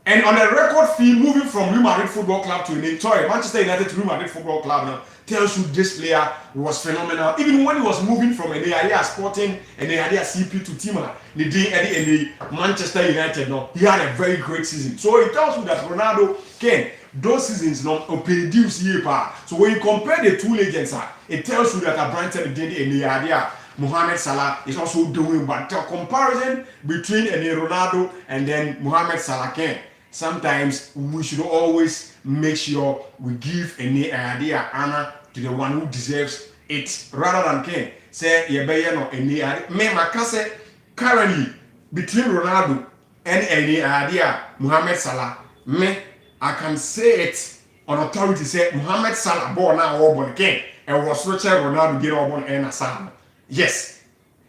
and on a record fee moving from Real Madrid Football Club to Manchester United to Real Madrid Football Club now tells you this player was phenomenal even when he was moving from an area Sporting and they had a CP to Tima the day Eddie Manchester United no he had a very great season so it tells you that Ronaldo can those seasons not produce year pa so when you compare the two legends it tells you that Brighton did in the area Mohamed Salah is also doing but the comparison between Ronaldo and then Mohamed Salah can sometimes we should always make sure we give any idea honor to the one who deserves it rather than Ken say you be no any idea me makase currently between Ronaldo and any idea Mohamed Salah me I can say it on authority say Mohamed Salah born now or born Ken and was Richard Ronaldo get born and Salah yes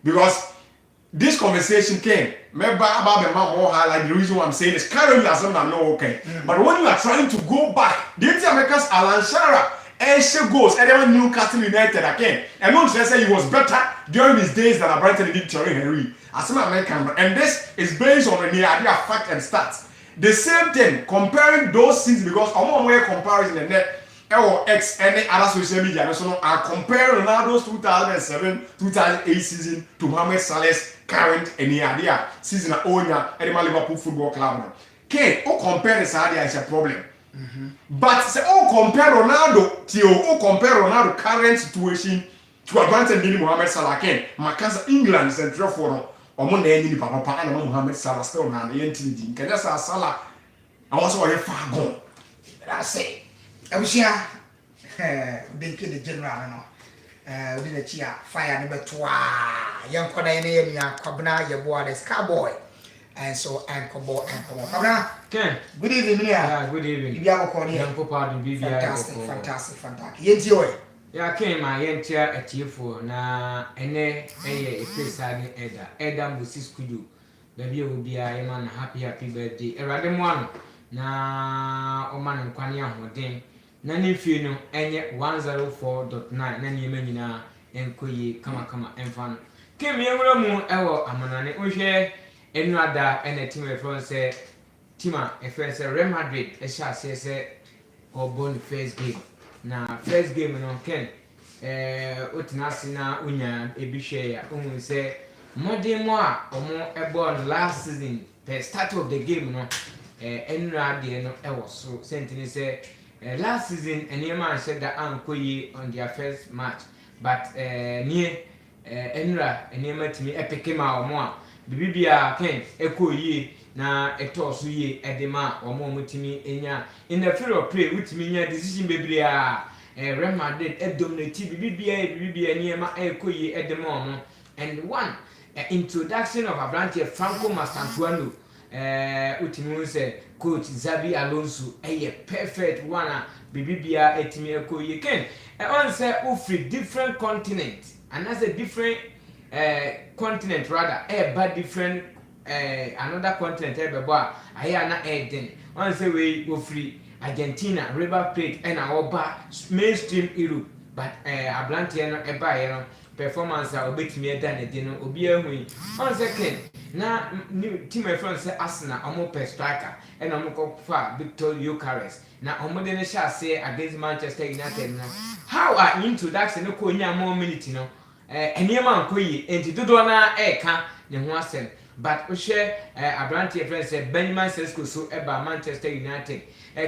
because this conversation came about the more highlight the reason why I'm saying is currently as I'm not okay but when you are trying to go back the Americans Alan Shearer and she goes and then Newcastle United again and not just say he was better during his days than Brighton did Thierry Henry as an American and this is based on the idea of fact and stats the same thing comparing those things because I'm on way comparison and net X and other social media so are comparing Ronaldo's 2007-2008 season to Mohamed Salah's current idea season at owner at the Liverpool Football Club. Can compare the idea is a problem. But say compare Ronaldo to compare Ronaldo current situation to advantage in Mohamed Salah can Macasa England central for or any papa and Mohamed Salah still now the NTD can just Salah I also a far gone. That's it. Abusia bink the general no we the chia fire number 2 young koda ne ya kwabna ye boy the cowboy and so anchor boy kwabna Ken good evening yeah good evening you have called here fantastic yenti oy ya Ken ma yentia atiefo na ene eye efesa ni Eda Moses Kudu baby obi a man happy birthday erade mo ano na o man nkwane ahoden na ne fie no enye 104.9 na ne nyina enkoyi kama enfan Ken yewura mu ewo amanane ohwe enuada ene team efron se tima efren se Real Madrid ehia se obon first game na first game no Ken otinasi na unya ebihwe ya ohun se modemo a omo ebon last season the start of the game no enuade no ewo so sentini se last season Enema said that Ankoyi on their first match, but near Enra Enema to me epic ma or more. Bibia Ken Eko ye na etosu ye edema or more mutimi enya in the field of play with me decision baby Real Madrid dominated Bibia Niema Eko ye edema and one introduction of a branch of Franco Mastantuano Utimu say Coach Xabi Alonso a perfect one Bibia etimi Eko ye Ken on say ofri different continent and as a different continent rather but different another continent beba ayana Eden on say we ofri Argentina River Plate and our mainstream Europe but Ablantia no eba you know performance obetimi eda na de no obi ahui on second na team friends say Arsenal omo per striker and omo fa Victor Gyökeres na omo de ne sha say against Manchester United no how are introduction no ko nya more minute no eniema nkoyi enti dodo na eka ne ho asem but o share Ablantia friends say Benjamin Sesko so eba Manchester United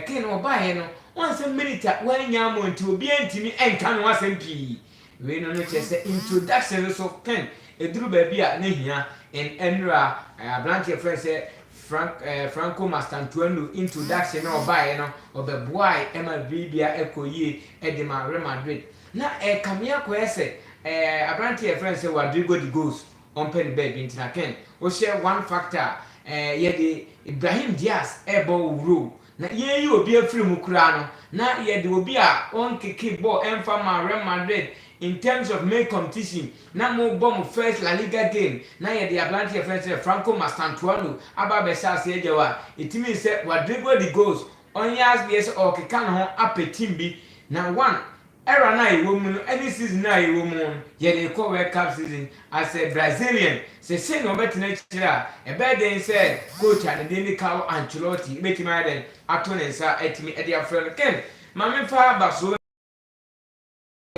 ken obaye no on say minute wan nya mo enti obi antimi enka no asem pi we no say introduction so Ken eduru ba bia na hia en enra Ablantia friends say Franco Mastantuano introduction no buy no obeboy Emma Bibia Ekoye Edema Real Madrid. Na Camilla Quese Abranti friend say Rodrigo the goals on pen baby into Ken. We share one factor ye Ibrahim Diaz ebo rule. Na ye you be a free mukrano. Na ye the obi a on kick ball and from Real Madrid. In terms of main competition, na mo bomb first La Liga game. Na ye the Atlantic friends Franco Mastantuano aba besa se jewa. It means say Rodrigo the goals on years yes or kikan ho apetim bi. Na one era na e woman any season na e woman ye dey call World Cup season as a Brazilian. Say no better next year. A bad day said coach and the Carlo Ancelotti make him add atone nsa etimi e dia friend Ken. Mame fa baso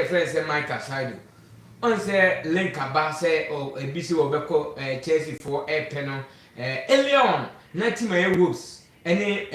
friend say Michael Saido on say link aba say o ebisi obeko Chelsea for penal Leon na team e Wolves any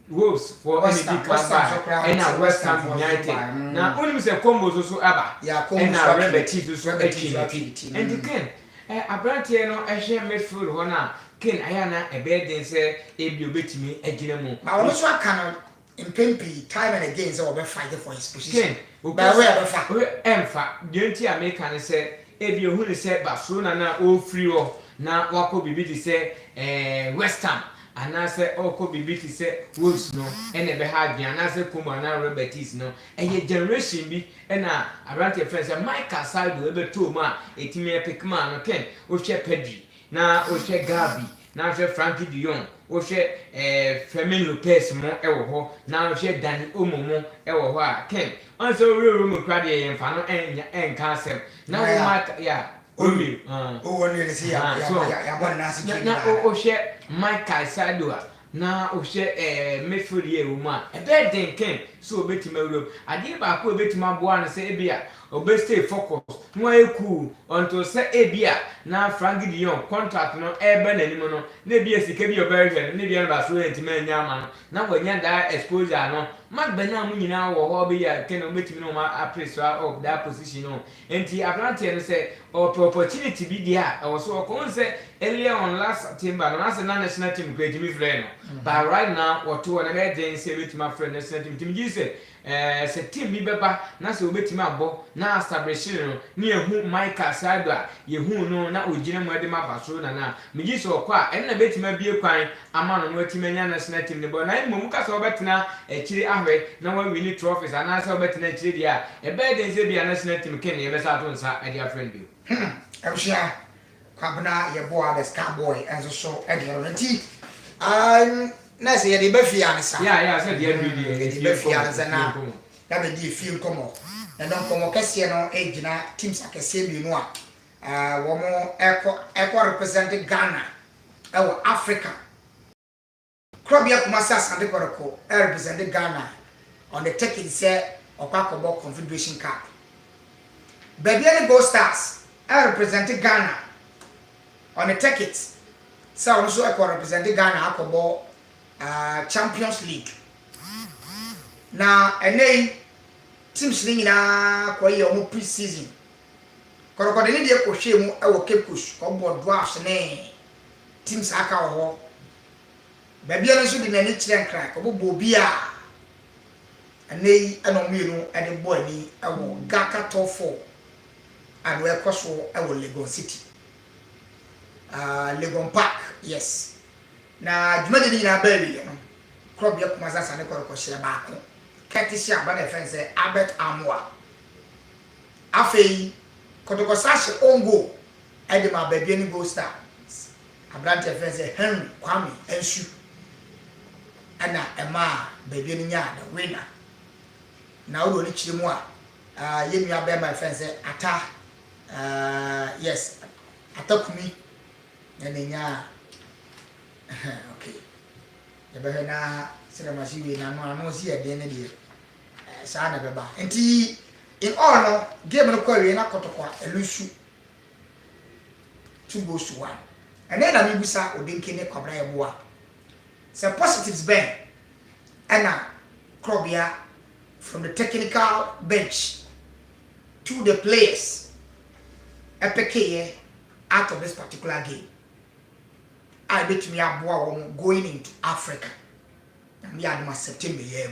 Wolves for any big club and West Ham United na only say combo so aba and na Rebel Chiefs so activity and Ken Abrantie no ehwe midfield ho na Ken ayana e bed den say ebi obetimi agina mu ma ono so aka no impempi time and again say we fight for his position Ken by way of fa emfa denti American say ebi ohu ni say Barcelona na o free o na wako bibi di say West Ham ana say oko bibi di say Wolves no ene be ha adwan ana say Como na Robertis no eye generation bi na Abrantie friends say Michael Saldo ebe to ma etimi epic man no Ken o hwe Pedri na o hwe Gavi na hwe Frankie de Jong o hwe Fermin Lopez mo ewo ho na o hwe Dani Olmo mo ewo ho a Ken on so room crowd ye mfa no enka asem na wo mark ya omi o woni le si ya bon na si na o hwe Michael Sado na o hwe midfield ye wo ma e be den Ken so obetima euro ade ba ko obetima boa no se ebia obe stay focus no eku until say ebia na Frankie de Jong contract no ebe na nimo no na ebia sika bi oberhwe na ebia ba so entima anya ama na wanya da exposure no magbena mu nyina wo ho be ya Ken obetima no ma appreciate of that position no enti Atlantic no say opportunity bi dia e was so ko say earlier on last September no as na national team create me friend but right now what to na be den say with my friend national team ji say se team bi beba na se obetima abo na establish no na ehu Michael Sado a yehu no na ogina mu de ma Barcelona na miji so kwa en na betima bie kwan ama no wetima nya national team ne bo na mu ka so betina ekiri ahwe na wa win trophies ana so betina ekiri dia e be den se bia national team Ken ye be sa to nsa e dia friend bi Abshia kwabna ye boa the scar boy and so e dia ronti na se ye de be fia ne sa ya se dia bi de be fia ne na da be di feel komo na don komo kese no e gina teams akese bi no a wo mo eko represent Ghana e wo Africa Krobia Kumasi Asante Koroko represent Ghana on the ticket say Okwakobo Confederation Cup Baby Gold Stars represent Ghana on the ticket so also represent Ghana akobo Champions League. Now, teams na kwa hiyo mu pre-season. Koroko de dey ko hwe mu e wo Cape Coast ko board drafts ne teams aka ho. Ba bia no so de na ni kire nkra ko bo obi a anei anomienu e de boy ni e wo Gaka top 4 and we cross e wo Legon City. Legon Park, yes. Na juma de na baby no club ya Kumasi Asante Koroko hye ba ko Ketisi aba na friend say Albert Amwa afei Kotoko Sashi ongo e de ma baby ni Gold Star Abrante friend say Henry Kwame Ensu ana ema baby ni nya the winner na wo ni chiri mu a ye nua be my friend say ata yes atakumi na nya okay. The behena cinema siwe na no si e de ne de sa na beba. Enti in all no game no kwari na kotokwa elusu 2-1. And then na mibusa odinke ne kwabra ye boa. Some positives ben ana Krobia from the technical bench to the players epeke out of this particular game. I bet me aboa going into Africa. Me had my September year.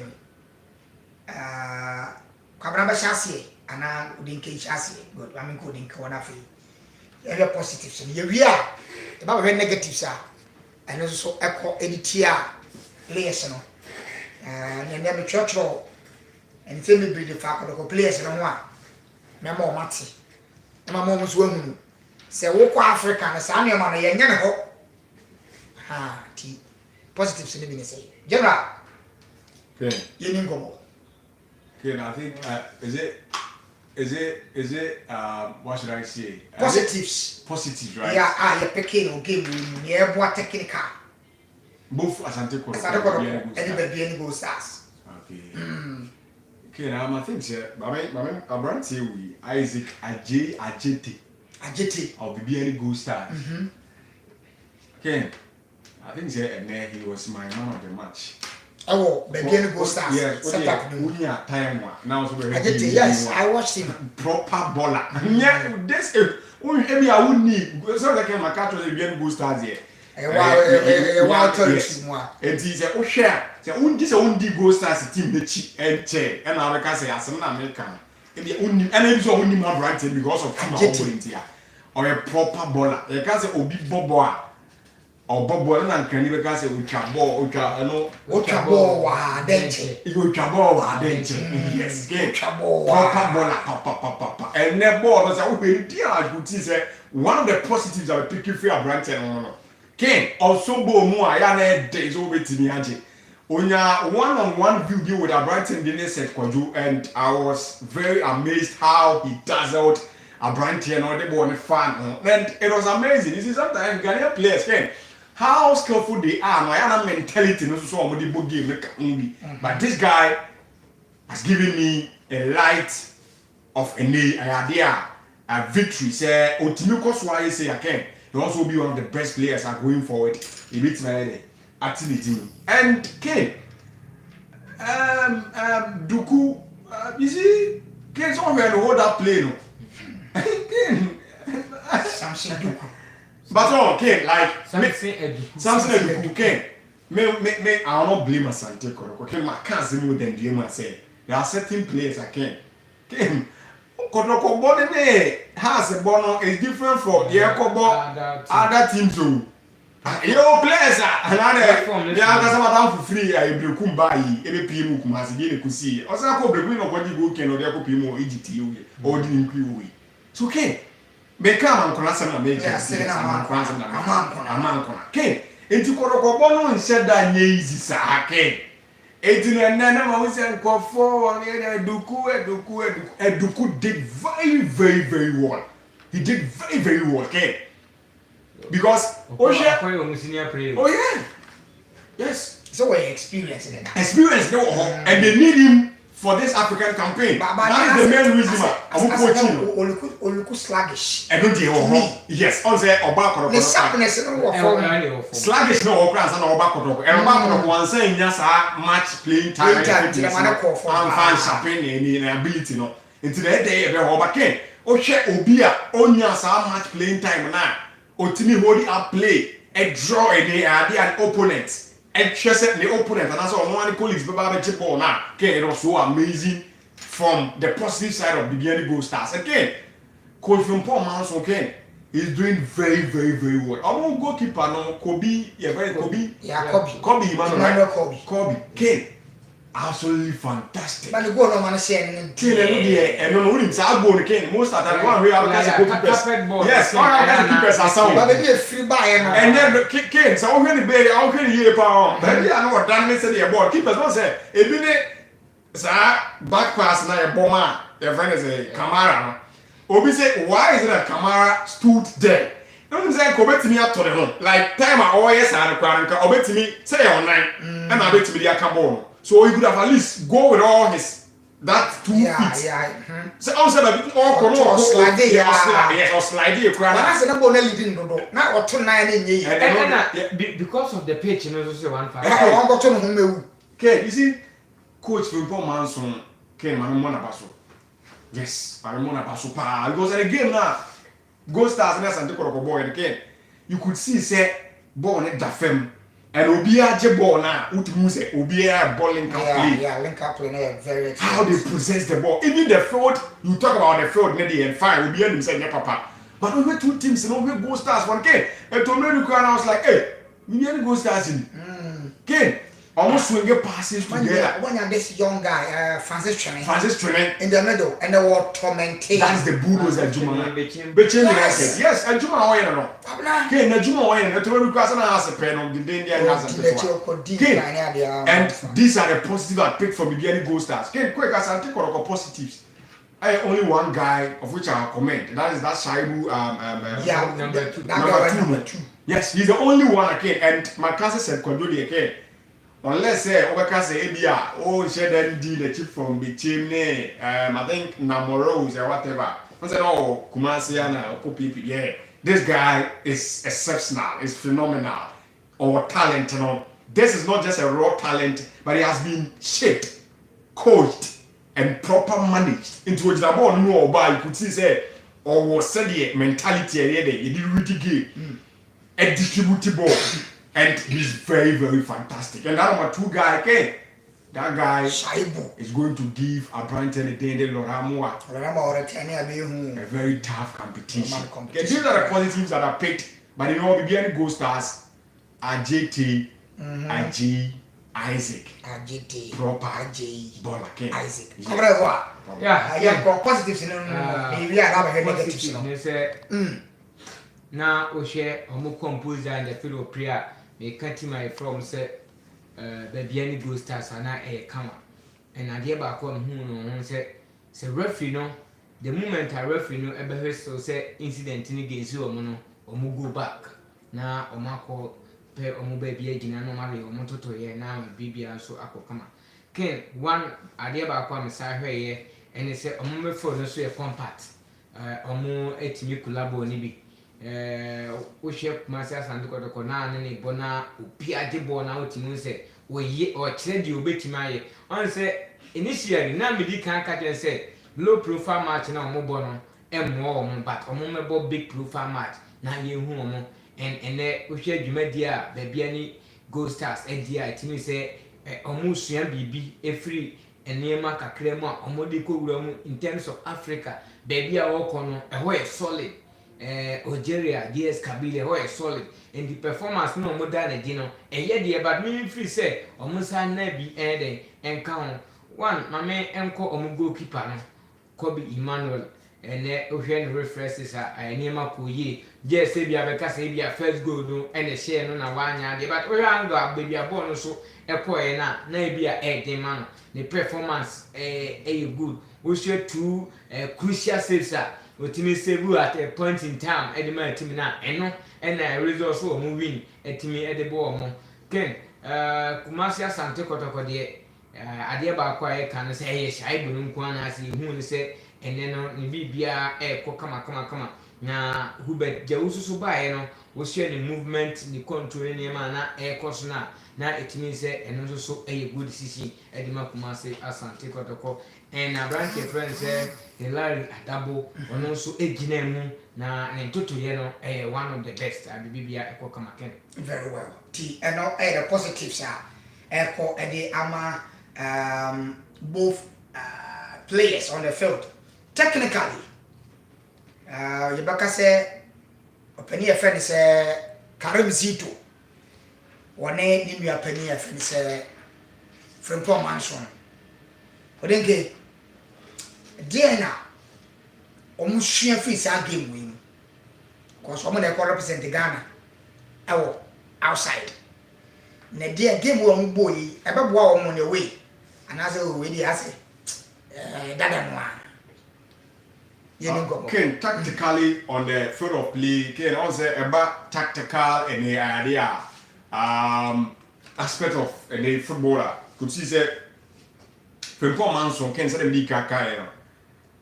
Kabramba chassis, and I wouldn't catch chassis, but I mean, couldn't corner for you. Every positive, so we are about very negative, sir, and also echo editia players, and then the church hall, and tell me the fact of the players and one. Memo Mati, and my mom was woman. Say, walk Africa, and a son, your man, a young ho. Ha, tea. Positive, in the say. General, you didn't go. Okay, I think is it what should I say? Positives. Positives, right? Yeah, I picking or game near what technical. Both Asante Koro, anybody go stars. Okay. Okay, now I think sir, I brand we Isaac Ajete of the BN Go Stars. Okay, I think sir, he was my man of the match. Oh, BN Go Stars. Yes, only a time one. Now so Ajete, yes, I watched him. Proper baller. Yeah, this maybe I wouldn't need so that can my catch the BN Go Stars here. Wow, tell you more. And he said, oh, share. Say, this only Go Stars team the cheap and chair. And I can say, as an American. And it's only my brand because of volunteer or a proper baller. They can say, Obi Boboa or Bobo and can even say, Uchabo, Dente. Yes, proper baller, papa. And that ball was a very dear, say one of the positives of a picky fair brand. Ken also bo mu ayana days over tiniaje. Onya one-on-one video with a Brighton Dine set Kwaju, and I was very amazed how he dazzled a Brighton or the born fan. And it was amazing. You see, sometimes Ghanaian players, Ken, how skillful they are, my mentality no so on the game. But this guy has given me a light of an idea, a victory. Say, Otimiko Swai say again. He also be one of the best players are going forward. He beats my activity. And Kane, Duku, you see, Kane's somewhere to hold that play. No? Kane, Samson Duku. But all Kane, like Samson Duku, Kane. I will not blame Asante Koro. Kane, I can't say more than the say. There are certain players I can. Kane. Kotoko body has a bono is different from the other teams too. Your players and they are some for free. I will come by every PM Kumasi Gene Kusi. Also, I could bring nobody go can or their Pimo EGT or the Inquiry. It's okay. Become Uncle and make a man. Okay, into Kotoko Bono and said that easy, sir. 18 and then I was saying, Duku did very well. He did very well, okay? Because, oh yeah, yes. So we experience it. Experience, no, and they need him for this African campaign. That is the main reason why I'm coaching. Sluggish. I don't know. Yes, on the Obako. The sharpness sluggish no class and Obako. And Obako one saying yes, match playing time and fan shopping and ability. No, into that day, the Obake. Oche Obia, Onyas match playing time now. Otimi hold up play, a draw a day, an opponent. And chase the opponent, and that's all one colleagues, but now, okay, it was so amazing from the positive side of the beginning Go Stars. Again, Coach from Paul Mans, okay, he's doing very well. I won't goalkeeper no Kobe, Kobe, okay, absolutely fantastic. But the goal no man saying and no him say go again most of the time one we have as goalkeepers. Yes, all our goalkeepers are sound. But they free buy and then Ken so how can be how can you pa but they are not done me say the ball keepers don't say e bi ne sa back pass na e bomber the friend is a Kamara no obi say why is it that Kamara stood there. Don't say Kobetimi ato the home like time I always had a kwanka Obetimi say online and I bet me the akabo. So he could have at least go with all his that 2 feet. Yeah. So also that all slide or slide here. I said no leading no. Now or 2 9 and because of the pitch, you know, so 1-5. Okay, you see, Coach Frimpong Manson came Manumona Basso. Yes, Manumona Basso pa because the game now Go Stars and Asante Koro boy again. You could see say ball ne da fam and Obia je ball now, Utimuse, Obia ball link up play. Yeah, link up play very how they possess the ball. Even the field, you talk about the field, maybe and fine, Obia himself, yeah, papa. But we two teams, you know, we go stars 1K. And to me, I was like, hey, we need to go stars in. Okay. Almost swing passes together. When you're this young guy, Francis Training in the middle, and the word tormenting. That's the bulldozer Juma. Yes, and Juma Oyen no. Okay, na Juma Oyen, and to me, because I has a pen on the day and these are the positives I picked from the beginning Gold Stars. Okay, quick as I take all positives. I only one guy of which I comment. That is that Shaibu number two. Yes, he's the only one again. And my cousin said Kondoli again. Unless Obaka say Ebia, oh share that deal the chip from the chimney, I think Namoros or whatever. I said, oh Kumasiana or people, yeah. This guy is exceptional, is phenomenal, or talent, you know. This is not just a raw talent, but he has been shaped, coached, and proper managed into a ball no by you could see say or was said the mentality he did really game a distributable and he's very very fantastic. And that number 2 guy again, that guy is going to give a brand any day the Loramua a very tough competition. These are the positives that are picked, but you know the beginning Gold Stars are JT and G Isaac, proper ball again. Isaac. Yeah, positives in we are negatives. Now we share omu composer and the fellow prayer. Me can't my from say baby any Gold Stars and I come and I get back on who say referee no. The moment I referee no ever so say incident in against you or go back now or Marco. Pe omo baby agina no mare omo toto ye na bibia so akokama ken one ade ba kwa mesa hwe ye ene se omo me phone so ye compact omo etimi kulabo ni bi wo hwe kumase asande kodoko na ne bona obi ade bo na otimi se oye o kire di obetimi aye on se initially na me di kan ka je se low profile match na omo bo no emmo omo but omo me bo big profile match na ye hu omo and we share Jumedia, baby any Gold Stars, Edia, it means almost BB, a free and near Maka Crema, Omodico in terms of Africa, baby, a walk on a way solid, Algeria, DS Kabila, way solid, and the performance no more than a dinner, and yet the about me free say, almost I never adding and count one, my man, uncle, Omugo keeper, Kobe Emmanuel. And then references are near Makuye. Just say, because say, first goal, no, and a share no, one yard, but we are going baby a bonus, so a poet, maybe a 8 man. The performance a good. We share 2 crucial saves, what me say, at a point in time, at the man, Timina, and I result so moving at me at the ball. Ken, Kumasia Santa Kotoko, Adia Bakwa can say, yes, I don't want to see who say. And then ni bibia kama na Hubert Jawusu so bae no wo share the movement ni control ni ma na course na it means say eno so a good decision e di makumase Asante Kotoko and na branch friend say Hilary Adabo ono so egina mu na ntoto ye no one of the best bibia kama ken very well and now the positives are the ama both players on the field. Technically, Yabaka say, Penny friend say, Karim Zito, one name in your penny friend say, from poor mansion. But then, Diana, almost sheer face our game win. Because someone they call represent the Ghana, outside. Nadia game one boy, about one on the way, and as a way, I say, that one. Ken tactically on the field of play, Ken also about tactical and the idea aspect of the footballer. Could see say Frimpong Manson Ken said the Kaka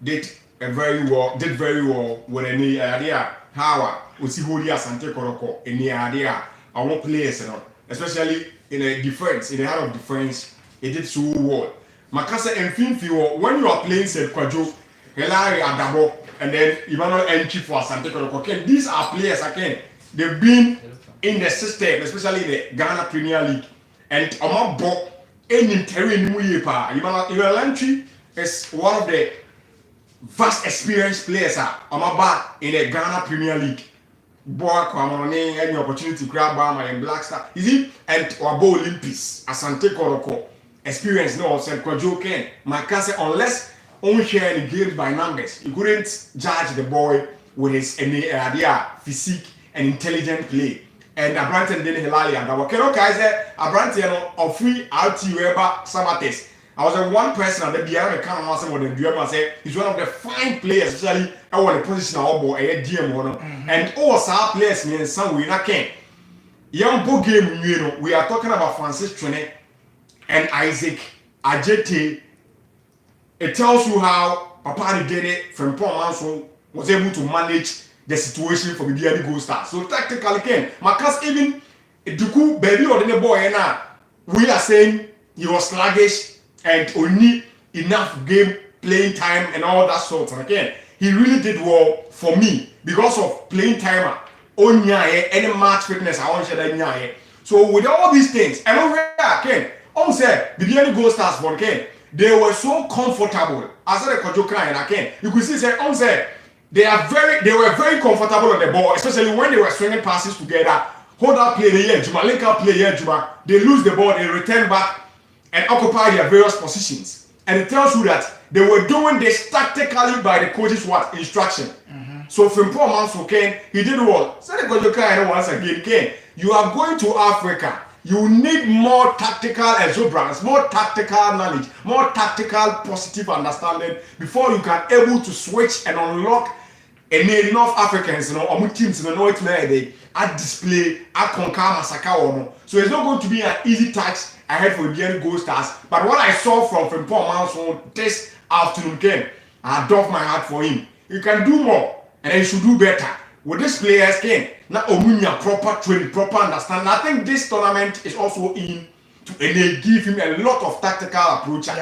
did very well with any idea how we see who the Asante Koroko in the idea our players, especially in the defense, in the heart of defense, it did so well. Makasa and Finfi, when you are playing said Kwajo. Hilary Adabo and then Emmanuel entry for Asante Kotoko. These are players again. They've been in the system, especially the Ghana Premier League. And Omabo, any terrain, Ivalantri is one of the vast experienced players in the Ghana Premier League. Boy, come on, any opportunity to grab Bama and Black Star. Is it? And Wabo Olympics, Asante Koroko, experience no, said Kwajo Ken. My cousin, unless only share any games by numbers, you couldn't judge the boy with his idea, physique, and intelligent play. And Abranten didn't hilali and Kero Kaiser, Abranten of free RT Weber Samates. I was the one person at the beginning kind of answer what the dream say he's one of the fine players, especially I want the position of a DM one. And all our players mean some we not can. Young book game, you know, we are talking about Francis Trene and Isaac Ajete. It tells you how Papa did it from Paul Manson was able to manage the situation for the BND Gold Stars. So tactically, Ken, Marcus even Duku baby or the boy now, we are saying he was sluggish and only enough game playing time and all that sort. And again, he really did well for me because of playing time. Any match fitness, I want to share that. So with all these things, and over Ken, on said the BND Gold Stars for Ken, they were so comfortable. As I said, and again, you could see say on said. They were very comfortable on the ball, especially when they were swinging passes together. Hold up play the year, Juma, link up play here, Juma. They lose the ball, they return back and occupy their various positions. And it tells you that they were doing this tactically by the coach's instruction. So from Paul Manso Ken, he did well. So the coach once again, Ken, you are going to Africa. You need more tactical exuberance, more tactical knowledge, more tactical positive understanding before you can able to switch and unlock enough Africans, or teams, it's they at display, at conquer massacre or no. So it's not going to be an easy task ahead for the Gold Stars. But what I saw from Paul Manson this afternoon, Ken, I doff my heart for him. He can do more and he should do better. With these players, Ken, now Omunya proper training, proper understanding. I think this tournament is also in to give him a lot of tactical approach. Yes,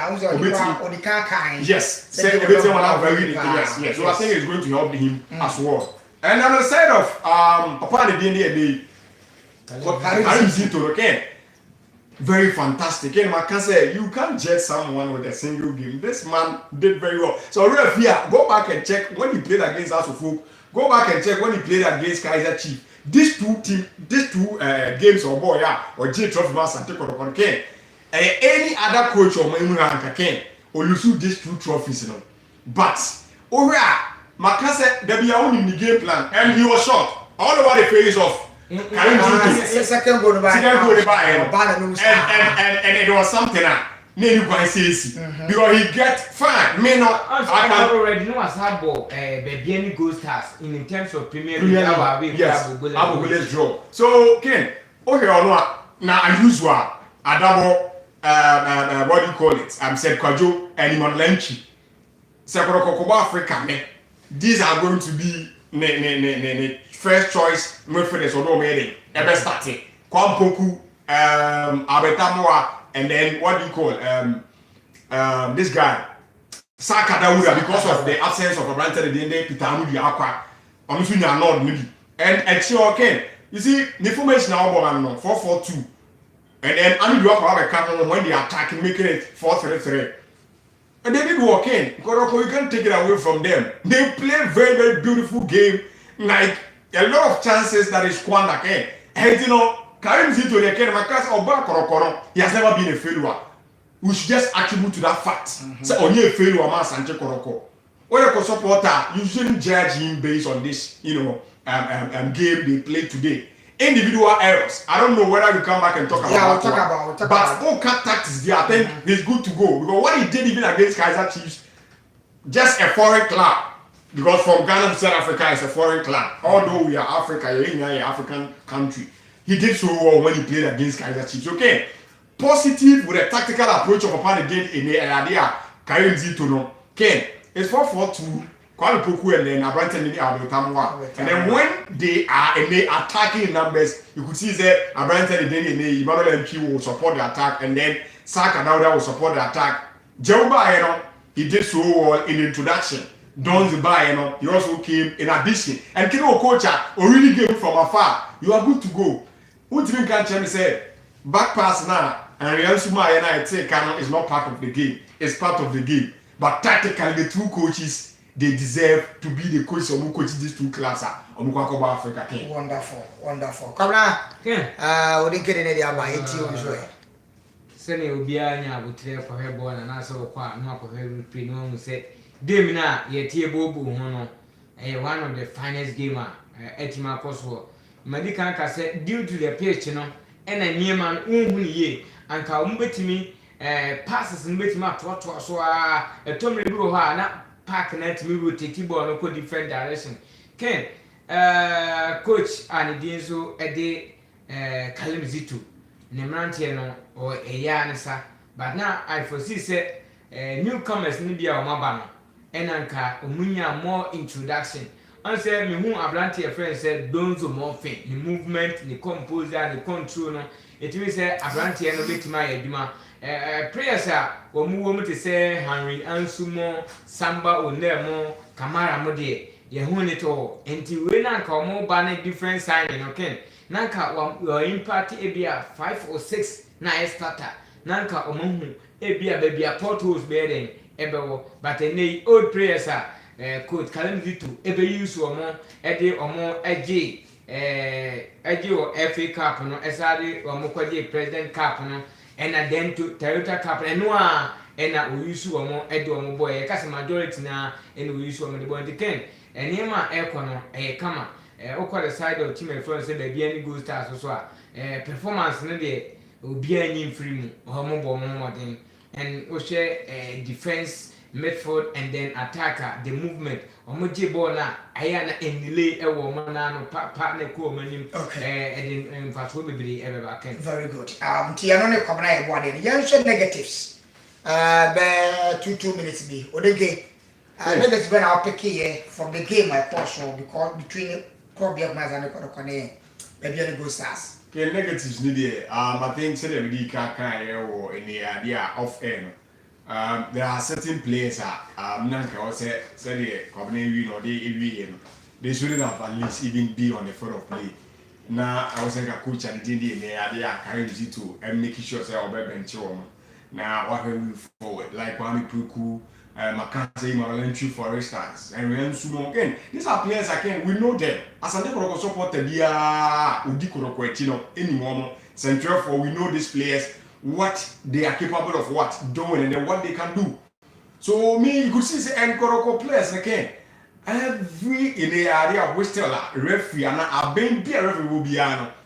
yes. So I think it's going to help him as well. And on the side of Papa the day, Karim Zito, Ken, very fantastic. And I can say you can't judge someone with a single game. This man did very well. So Refia, go back and check when he played against House of Folk. Go back and check when he played against Kaiser Chief. These two games or J Trophy Master and Ken. Any other coach or Maimuna Ken or lose these two trophies, But Makase, there be only in the game plan, and he was shot all over the face of second goal by and it was something because he get fine. I can already know as hardball, baby Gold Stars in terms of Premier League. Yes, Abu draw. So Ken, now unusual, a double what do you call it? Said Kwajo and Iman Lenchi. Sekorokoba Africa. These are going to be first choice midfielders or no meaning. Ever started. Kwampoku, Abetamoa. And then what do you call this guy Saka Dawuda, because of the absence of a brand the Peter Amudi Aqua, Omusunya Nord maybe. And Ken, you see the formation now 4-4-2. And then Amudi Aqua come when they attack and making it 4-3-3. And they did walk in. Koroko, you can't take it away from them. They play very, very beautiful game, like a lot of chances that is squandered. And Karim Zito the Ken Makas or Korokoro, he has never been a failure. We should just attribute to that fact. So only a failure man Sanche Koroko. When a supporter, you shouldn't judge him based on this, game they played today. Individual errors. I don't know whether we come back and talk about that. But all cut tactics there, I think he's good to go. Because what he did even against Kaiser Chiefs, just a foreign club. Because from Ghana to South Africa is a foreign club. Although we are Africa, you're in an African country. He did so well when he played against Kaiser Chiefs. Okay, positive with a tactical approach of Papa did in the idea. Karim Zito no. Ken, it's 4-4-2. Kwame Poku and then Abranten in the Abetamoa. And then when they are in the attacking numbers, you could see that Abranten in the Emmanuel MP will support the attack, and then Saka Dawuda will support the attack. Jeuba, he did so well in the introduction. Don't buy, you know, he also came in addition. And Kino coach already came from afar. You are good to go. What even can tell me say back pass now and Real Suma and I say Kano is not part of the game. It's part of the game. But tactically the two coaches they deserve to be the coaches who coach these two classes. Africa. Wonderful. Come on. Yeah. We didn't get any of my 80 Sene obia nya abotre kwa hebo na na so kwa no akwa replay no mu say game na ye tie bobu ho no one of the finest gamer etima koso madika ka say due to the pitch no ena niema unhu ye anka umbetimi passes mbetimi atoto so a etomre bi ho na park na timi rotate ball no ko different direction ken coach and the so ede Kalim Zitu Nemrantie no or a yanisa, but now I foresee say newcomers nibia or mabano, and anka umunya more introduction. I said, me whom Ablantia friend said, don't do more thing, the movement, the composer, the control. No, it will say Ablantia no bit my edema. Prayers are or move to say Henry Ansumo, Samba or Nemo, Kamara Mode, Yahun it all, until we now come more banner different signing, okay. Nanka wa impact ebia 5 or 6 na starter nanka omohu ebia baby portals bearing ebewo but any old players are coach Kalim Zitu ebe use omo ede omo eje o FA Cup no esade omo kwaje President Cup no and then to Toyota Cup no a ena o use omo ede omo boy e kase majority na ene o use omo de boy de ken enema ekono kama okwa the side of team friends say baby any go stars so performance no dey obi any free mu homo bo modern and o share defense midfield and then attacker the movement omo je ball na aya na enile e wo mo na no pa na ko manim and then faso bebere e be back. Very good. Tia no ne kwabna e bo ade yan share negatives be 2 minutes be odege negatives be na pick here from the game I also because between Kobe Mazane Kodokone, maybe any go stars. Okay, negatives need there. I think say the can or in the idea of air. There are certain players Nanka or say the company win or they shouldn't have at least even be on the front of play. Now I was like a coach and did the idea carrying you to and making sure say our bench now what we move forward like Kwame Puku. Mackenzie Malenchu for instance, and Ryan Sumo again. These are players again, we know them. As a network support the Udiko Quetino, any moment, Central for we know these players, what they are capable of what doing and then what they can do. So me, you could see the Nkoroko players again. Every in the area of Westella, referee, and I've been be a referee will be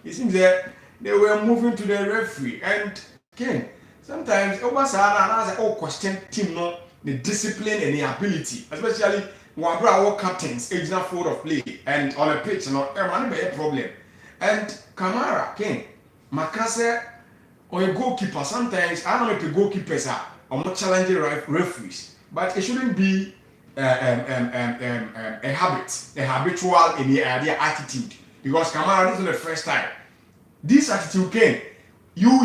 it seems that they were moving to the referee and again, sometimes Obasana and question team no. The discipline and the ability, especially when our captains, age not forward of play and on a pitch, not a problem. And Kamara, Ken, Makase, or a goalkeeper, sometimes I don't know if the goalkeepers are not challenging referees, but it shouldn't be a habit, a habitual in the idea attitude. Because Kamara, this is the first time. This attitude, Ken, you'll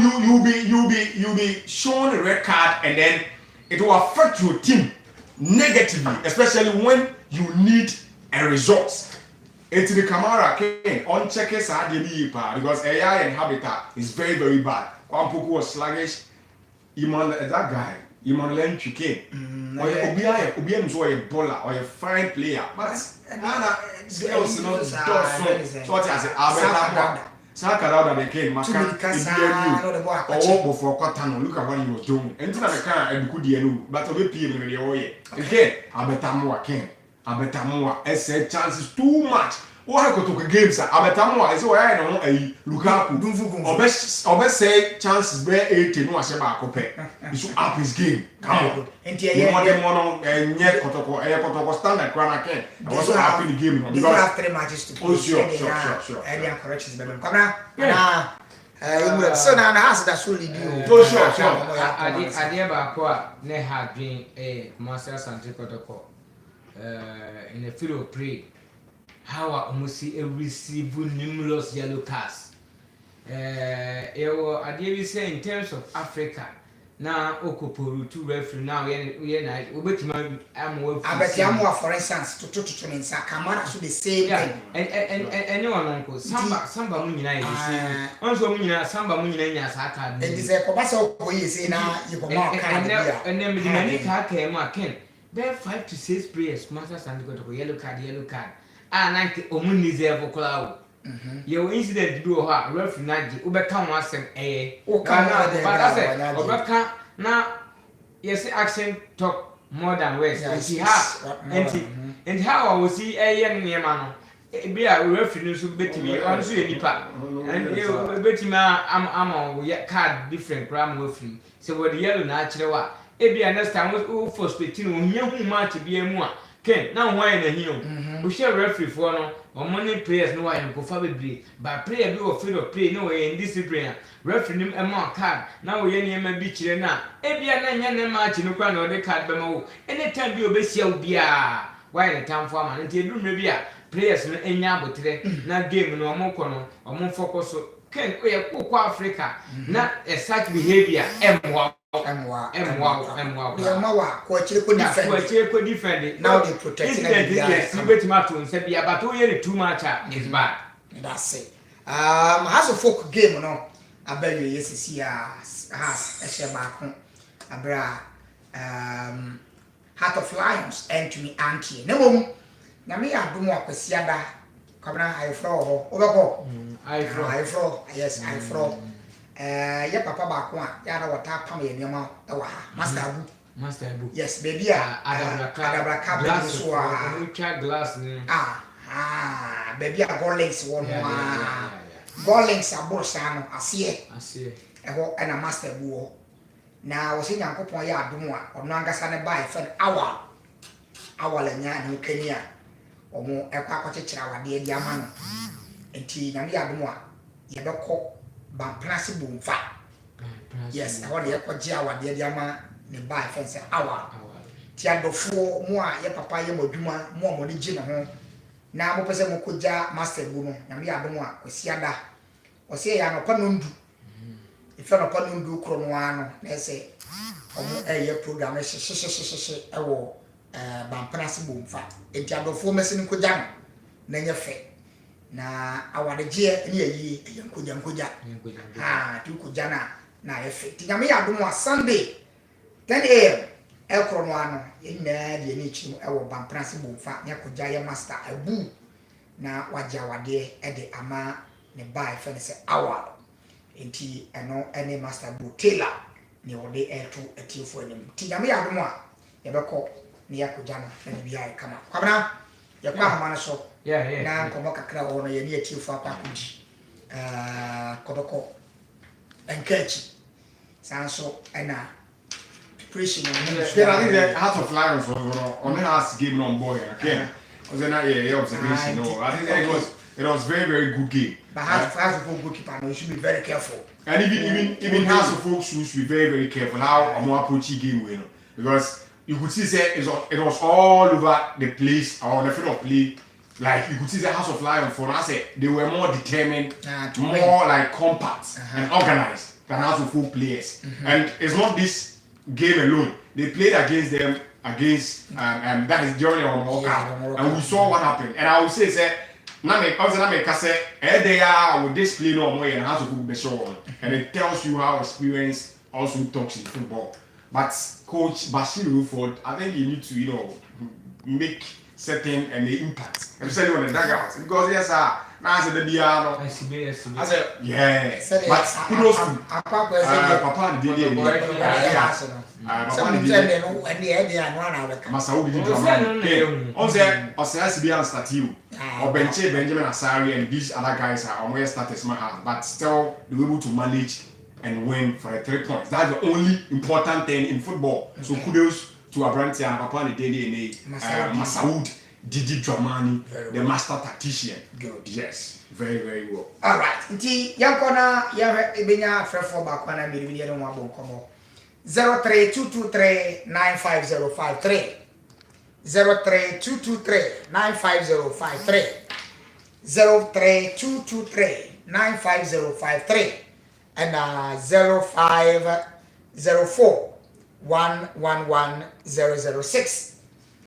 be shown a red card and then it will affect your team negatively, especially when you need a result. It's the Kamara Ken on checkers are the because AI and habitat is very, very bad. Kwampuku was sluggish. That guy, Iman Len Chuke. Or Obian enjoy a bowler or a fine player. But skills not so what I say, Saka that they came, Macan, for Cotano, look at what he was doing. And to the car and could you, but a PM in the way. Again, Abetamoa came. Abetamoa, I said chances too much. What I could took a game, sir. Abetamoa is why I know a Lukaku. Or best say chances bear 18 was about Cope. He should up his game. Come on. And and yet Kotoko standard Grana Ken. I was happy the game because 3 matches to play. Sure. And they are corrections. Come on. So now the house that's really due. Sure. I did about ne had been a master Santa Kotoko in the field of play. How I almost see a receive numerous yellow cards. I dare say in terms of Africa, na okoporu tu referee now we na obetima amwo abeti amwo for instance to mensa camera so the same thing any one uncle samba mu nyina ye onso mu nyina samba mu nyina nya sa card and this ko ba so ko yi say na you go ma card dia and me di mani ka mu aken be 5 to 6 players master stand go to yellow card na omun ni zero kola your incident do ha referee na ji obeka ho asem o ka na obeka na yes action talk more than words and how I will see near man be a referee so betimi on so nipa and betimi am card different gram referee so what the yellow na kire wa e be understand we first betting o hia hu match bi emu a ken na why na hio we share referee for no money players no why go fa bebre but player be o field of play no way in discipline referee nim ema card na we ye niam bi kire na e bia na nya na match no kwa na o de card be ma wo anytime bi obesia wo bia why the time for man nti edu mre bia players no enya abotre na game no omo focus ken we ko Africa na such behavior emwa ko chire ko defend now they protect the betima to say bia but we hear too much is bad that's it has a folk game no abaye yesisi has a sheba ko abra Heart of Lions and to me auntie na mom na me adom akwasiada kwabna ayfro obeko ayfro yes ayfro ya papa ba ko a ya na wata pam ye niam wa master abu yes baby adabra cabinet so glass ni baby a gollings won gollings aborsa no ase eho na master abu na wosi nyankopon ya adom a ono angasa ne bai fen awala nya no kania omo ekwa kwachechira wade di ama no enti nyame ya adom a ye bekọ Bamplasi Bumfa. Yes, I want to go what the Yama, the buy fence hour. Tiado for more, your papa, your moduma, more money gin home. Now, Mopesa Mokuja, Master Buno, and we are the one, Siada. Or say, I'm a panundu. If you're a panundu, Cronuano, they say, a program, Bamplasi Bumfa. A tiado for messing Kujano, then your fate. Na awadeje ni yi yankuja tukujana na efe tinyame ya domo Sunday 10 am ekro no ano ina de ni chimu ewo Bamprance Bomfa ne kuja ya master abu na waja wade de ama ne bai fe ne se awal enti eno ene master bu tailor ne wode eto etifo enim tinyame ya domo a yebekọ ne yakuja na ne bia kama kwabna yakwa hamana so na komo kakra wono ye ne atifo akwakuji kodoko enkechi sanso ena preparation I think the Heart of Lions on us game on boy okay was an observation no I think it was very good game but Heart of Folk goalkeeper no you should be very careful and even Heart of Folk should be very careful how I'm approaching game we know because you could see say it was all over the place or the field of play. Like you could see the House of Lions for us, they were more determined, more like compact and organized than House of Folk players. And it's not this game alone. They played against them that is during our World Cup, and we saw what happened. And I would say, they are with this play no more and House of Folk be shown, and it tells you how experience also talks in football. But Coach Bashir Ruford, I think you need to make certain and the impact, especially on the dugouts. Because yes, now I said the piano. I said yes, but kudos to Papa the day. Papa the day. Masaudi did drama. Also, has to be on statue. Or Benjamin Asari and these other guys are on where status man, but still they were able to manage and win for 3 points. That's the only important thing in football. So kudos to Abranti and Papa the day Masaud Didi Dramani, the master tactician. Good. Yes, very well. All right. Nti yankona ya ebenya frefo bakwana miribiri no mabo komo 032239505 032239505 032239505 and 04 111 006